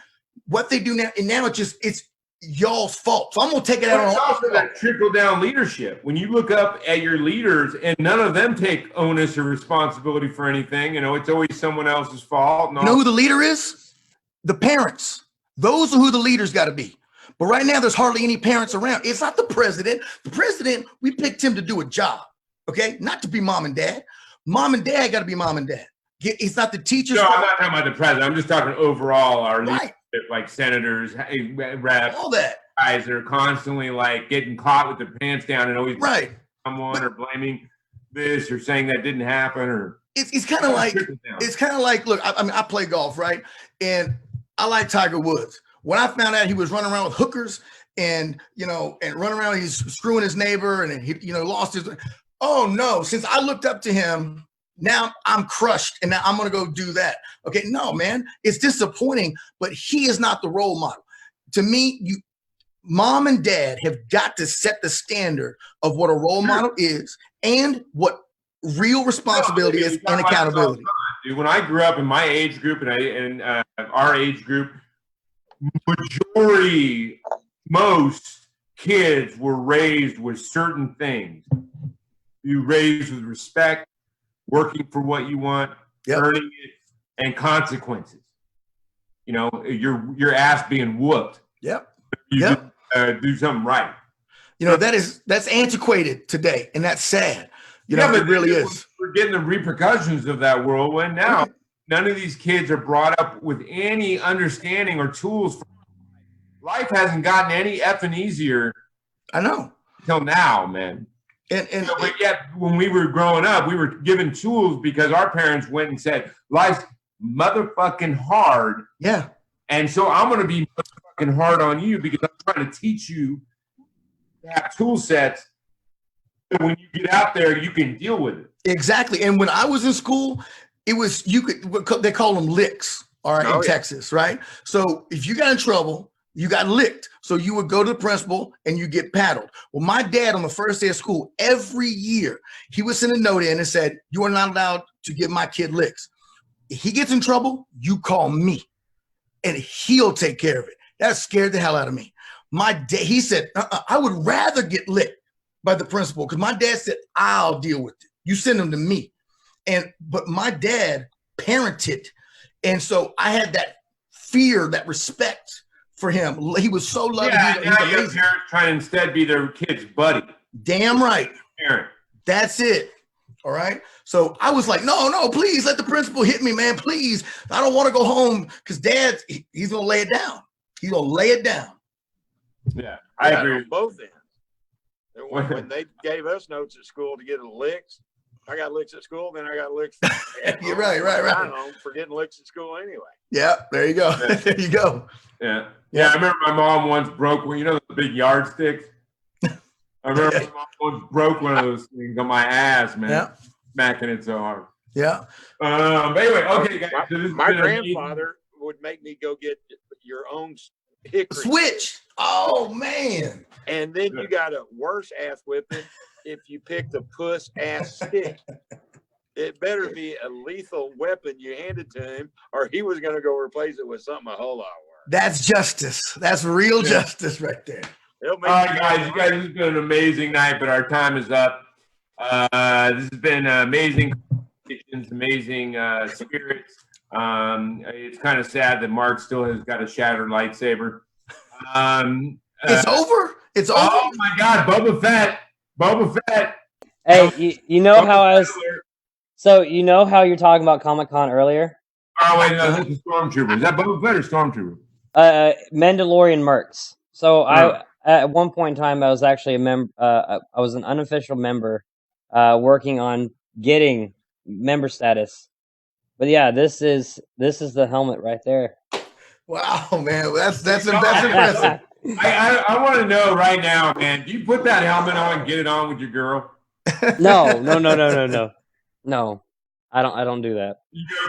Speaker 3: What they do now, and now it's y'all's fault. So I'm gonna take it out on
Speaker 2: also that trickle down leadership. When you look up at your leaders and none of them take onus or responsibility for anything, it's always someone else's fault.
Speaker 3: You know who the leader is? The parents. Those are who the leaders got to be. But right now, there's hardly any parents around. It's not the president. The president, we picked him to do a job, okay? Not to be mom and dad. Mom and dad got to be mom and dad. It's not the teachers.
Speaker 2: No, I'm not talking about the president. I'm just talking overall. Our
Speaker 3: Right.
Speaker 2: leadership, like senators, reps,
Speaker 3: All that.
Speaker 2: guys that are constantly like getting caught with their pants down and always
Speaker 3: Right.
Speaker 2: someone or blaming this or saying that didn't happen or
Speaker 3: It's kind of like, look, I mean, I play golf, right? And I like Tiger Woods. When I found out he was running around with hookers and running around, he's screwing his neighbor and he, lost his, oh no, since I looked up to him, now I'm crushed and now I'm going to go do that. Okay. No, man, it's disappointing, but he is not the role model. To me, mom and dad have got to set the standard of what a role model is and what real responsibility is and accountability.
Speaker 2: Dude, when I grew up in my age group and our age group, most kids were raised with certain things. You raised with respect, working for what you want, earning it, and consequences. Your ass being whooped.
Speaker 3: Yep.
Speaker 2: You do something right.
Speaker 3: That's antiquated today, and that's sad. It really is.
Speaker 2: We're getting the repercussions of that whirlwind now. None of these kids are brought up with any understanding or tools. Life hasn't gotten any effing easier.
Speaker 3: I know.
Speaker 2: Till now, man. But yet, when we were growing up, we were given tools because our parents went and said, "Life's motherfucking hard."
Speaker 3: Yeah.
Speaker 2: And so I'm going to be motherfucking hard on you because I'm trying to teach you to have tool sets. So when you get out there, you can deal with it.
Speaker 3: Exactly. And when I was in school, it was they call them licks. all right,
Speaker 4: Oh,
Speaker 3: in
Speaker 4: yeah.
Speaker 3: Texas, right? So if you got in trouble, you got licked. So you would go to the principal and you get paddled. Well, my dad on the first day of school, every year, he would send a note in and said, you are not allowed to give my kid licks. If he gets in trouble, you call me and he'll take care of it. That scared the hell out of me. My dad, he said, I would rather get licked by the principal because my dad said, I'll deal with it. You send them to me. But my dad parented. And so I had that fear, that respect for him. He was so loving.
Speaker 2: Yeah,
Speaker 3: He's
Speaker 2: now your
Speaker 3: amazing.
Speaker 2: parents try to instead be their kid's buddy.
Speaker 3: Damn right.
Speaker 2: Parent.
Speaker 3: That's it. All right. So I was like, no, please let the principal hit me, man. Please. I don't want to go home because dad, he's going to lay it down. He's going to lay it down.
Speaker 2: Yeah, I agree.
Speaker 4: On both ends. And when they gave us notes at school to get licks, I got licks at school, then I got licks.
Speaker 3: You're right.
Speaker 4: For getting licks at school anyway.
Speaker 3: Yeah, there you go. There you go.
Speaker 2: Yeah. I remember my mom once broke one. You know the big yardsticks. I remember my mom once broke one of those things on my ass, man.
Speaker 3: Yeah.
Speaker 2: Smacking it so hard.
Speaker 3: Yeah.
Speaker 2: But anyway, okay, guys.
Speaker 4: My grandfather would make me go get your own hickory
Speaker 3: switch. Oh man.
Speaker 4: And then you got a worse ass whipping if you pick the puss ass stick. It better be a lethal weapon you handed to him, or he was going to go replace it with something a whole lot worse.
Speaker 3: That's justice. That's real justice right there.
Speaker 2: All right, guys. You guys, this has been an amazing night, but our time is up. This has been amazing conversations, amazing spirits. It's kind of sad that Mark still has got a shattered lightsaber.
Speaker 3: It's over. It's over.
Speaker 2: Oh my God, Boba Fett.
Speaker 1: Hey, you know how I was. So you know how you're talking about Comic-Con earlier?
Speaker 2: Oh wait, no, this is Stormtrooper. Is that Boba Fett or Stormtrooper?
Speaker 1: Mandalorian mercs. So I at one point in time I was actually a member. I was an unofficial member, working on getting member status. But yeah, this is the helmet right there.
Speaker 3: Wow, man, that's impressive.
Speaker 2: I want to know right now, man. Do you put that helmet on and get it on with your girl?
Speaker 1: No. No, I don't do that.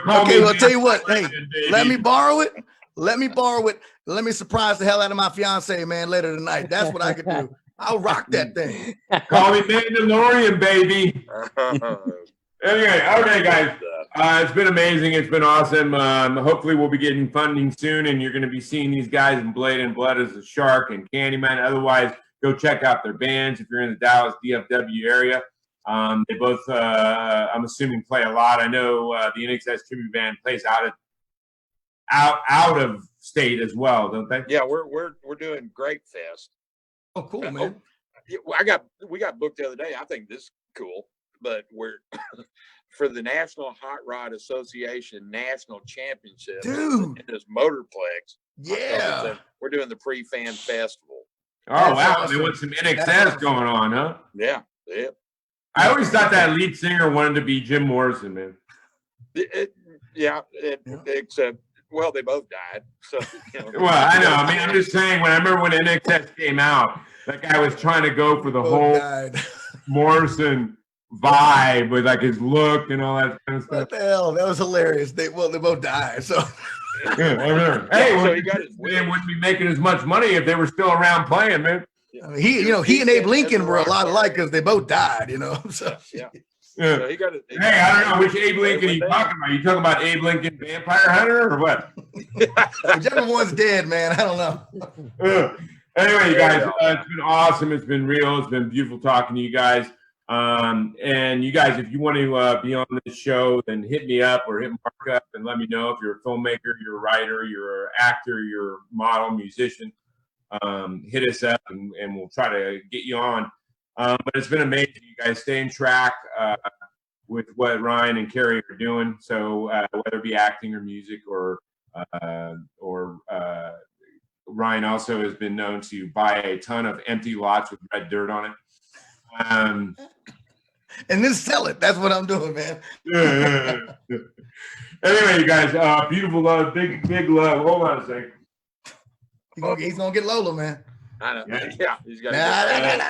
Speaker 3: Okay, well, I'll tell you what. Hey, let me borrow it. Let me surprise the hell out of my fiance, man, later tonight. That's what I could do. I'll rock that thing.
Speaker 2: Call me Mandalorian, baby. Anyway, okay, guys. It's been amazing. It's been awesome. Hopefully, we'll be getting funding soon, and you're going to be seeing these guys in Blade and Blood as the Shark and Candyman. Otherwise, go check out their bands if you're in the Dallas DFW area. They both, I'm assuming, play a lot. I know the NXS Tribute Band plays out of state as well, don't they?
Speaker 4: Yeah, we're doing Grape Fest.
Speaker 3: Oh, cool, man.
Speaker 4: We got booked the other day. I think this is cool, but we're for the National Hot Rod Association National Championship.
Speaker 3: Dude,
Speaker 4: in this Motorplex.
Speaker 3: Yeah,
Speaker 4: we're doing the pre-fan festival.
Speaker 2: Oh, wow. Awesome. They want some NXS going on, huh?
Speaker 4: Yeah.
Speaker 2: I always thought that lead singer wanted to be Jim Morrison, man.
Speaker 4: Except, well, they both died. So,
Speaker 2: Well, I know. I mean, I'm just saying, I remember when NXS came out, that guy was trying to go for the whole Morrison vibe with like his look and all that kind of stuff.
Speaker 3: What the hell? That was hilarious. They both died. So
Speaker 2: yeah, hey, so they wouldn't be making as much money if they were still around playing, man.
Speaker 3: I mean, he and Abe Lincoln were a lot alike because they both died, So
Speaker 4: yeah. So he got
Speaker 2: hey, I don't know which Abe Lincoln are you talking about. You talking about Abe Lincoln Vampire Hunter or what?
Speaker 3: Whichever one's dead, man. I don't know.
Speaker 2: Anyway, you guys, it's been awesome. It's been real. It's been beautiful talking to you guys. And you guys, if you want to be on this show, then hit me up or hit Mark up and let me know if you're a filmmaker, you're a writer, you're an actor, you're a model, musician. Hit us up and we'll try to get you on. But it's been amazing. You guys stay in track with what Ryan and Kerry are doing. So whether it be acting or music or Ryan also has been known to buy a ton of empty lots with red dirt on it.
Speaker 3: And then sell it. That's what I'm doing, man.
Speaker 2: Anyway, you guys, beautiful love, big love. Hold on a second.
Speaker 3: He's gonna get Lola, man.
Speaker 4: I know. Yeah, he's got.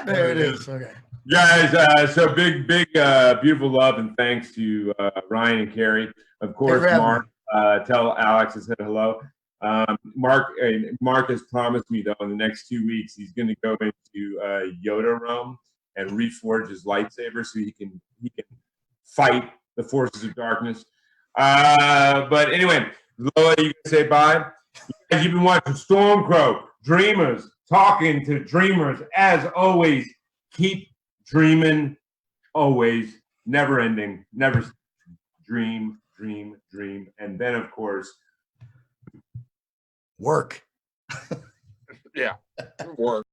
Speaker 3: There it is. Okay.
Speaker 2: Guys, so big, beautiful love and thanks to Ryan and Kerry. Of course, Mark. Tell Alex I said hello. Mark has promised me though in the next 2 weeks he's going to go into Yoda realm and reforge his lightsaber so he can fight the forces of darkness. But anyway, Lola, you can say bye. You've been watching StormCrow, Dreamers, talking to dreamers. As always, keep dreaming, always, never ending, never dream, dream, dream. And then, of course,
Speaker 3: Work.
Speaker 4: Yeah. Work.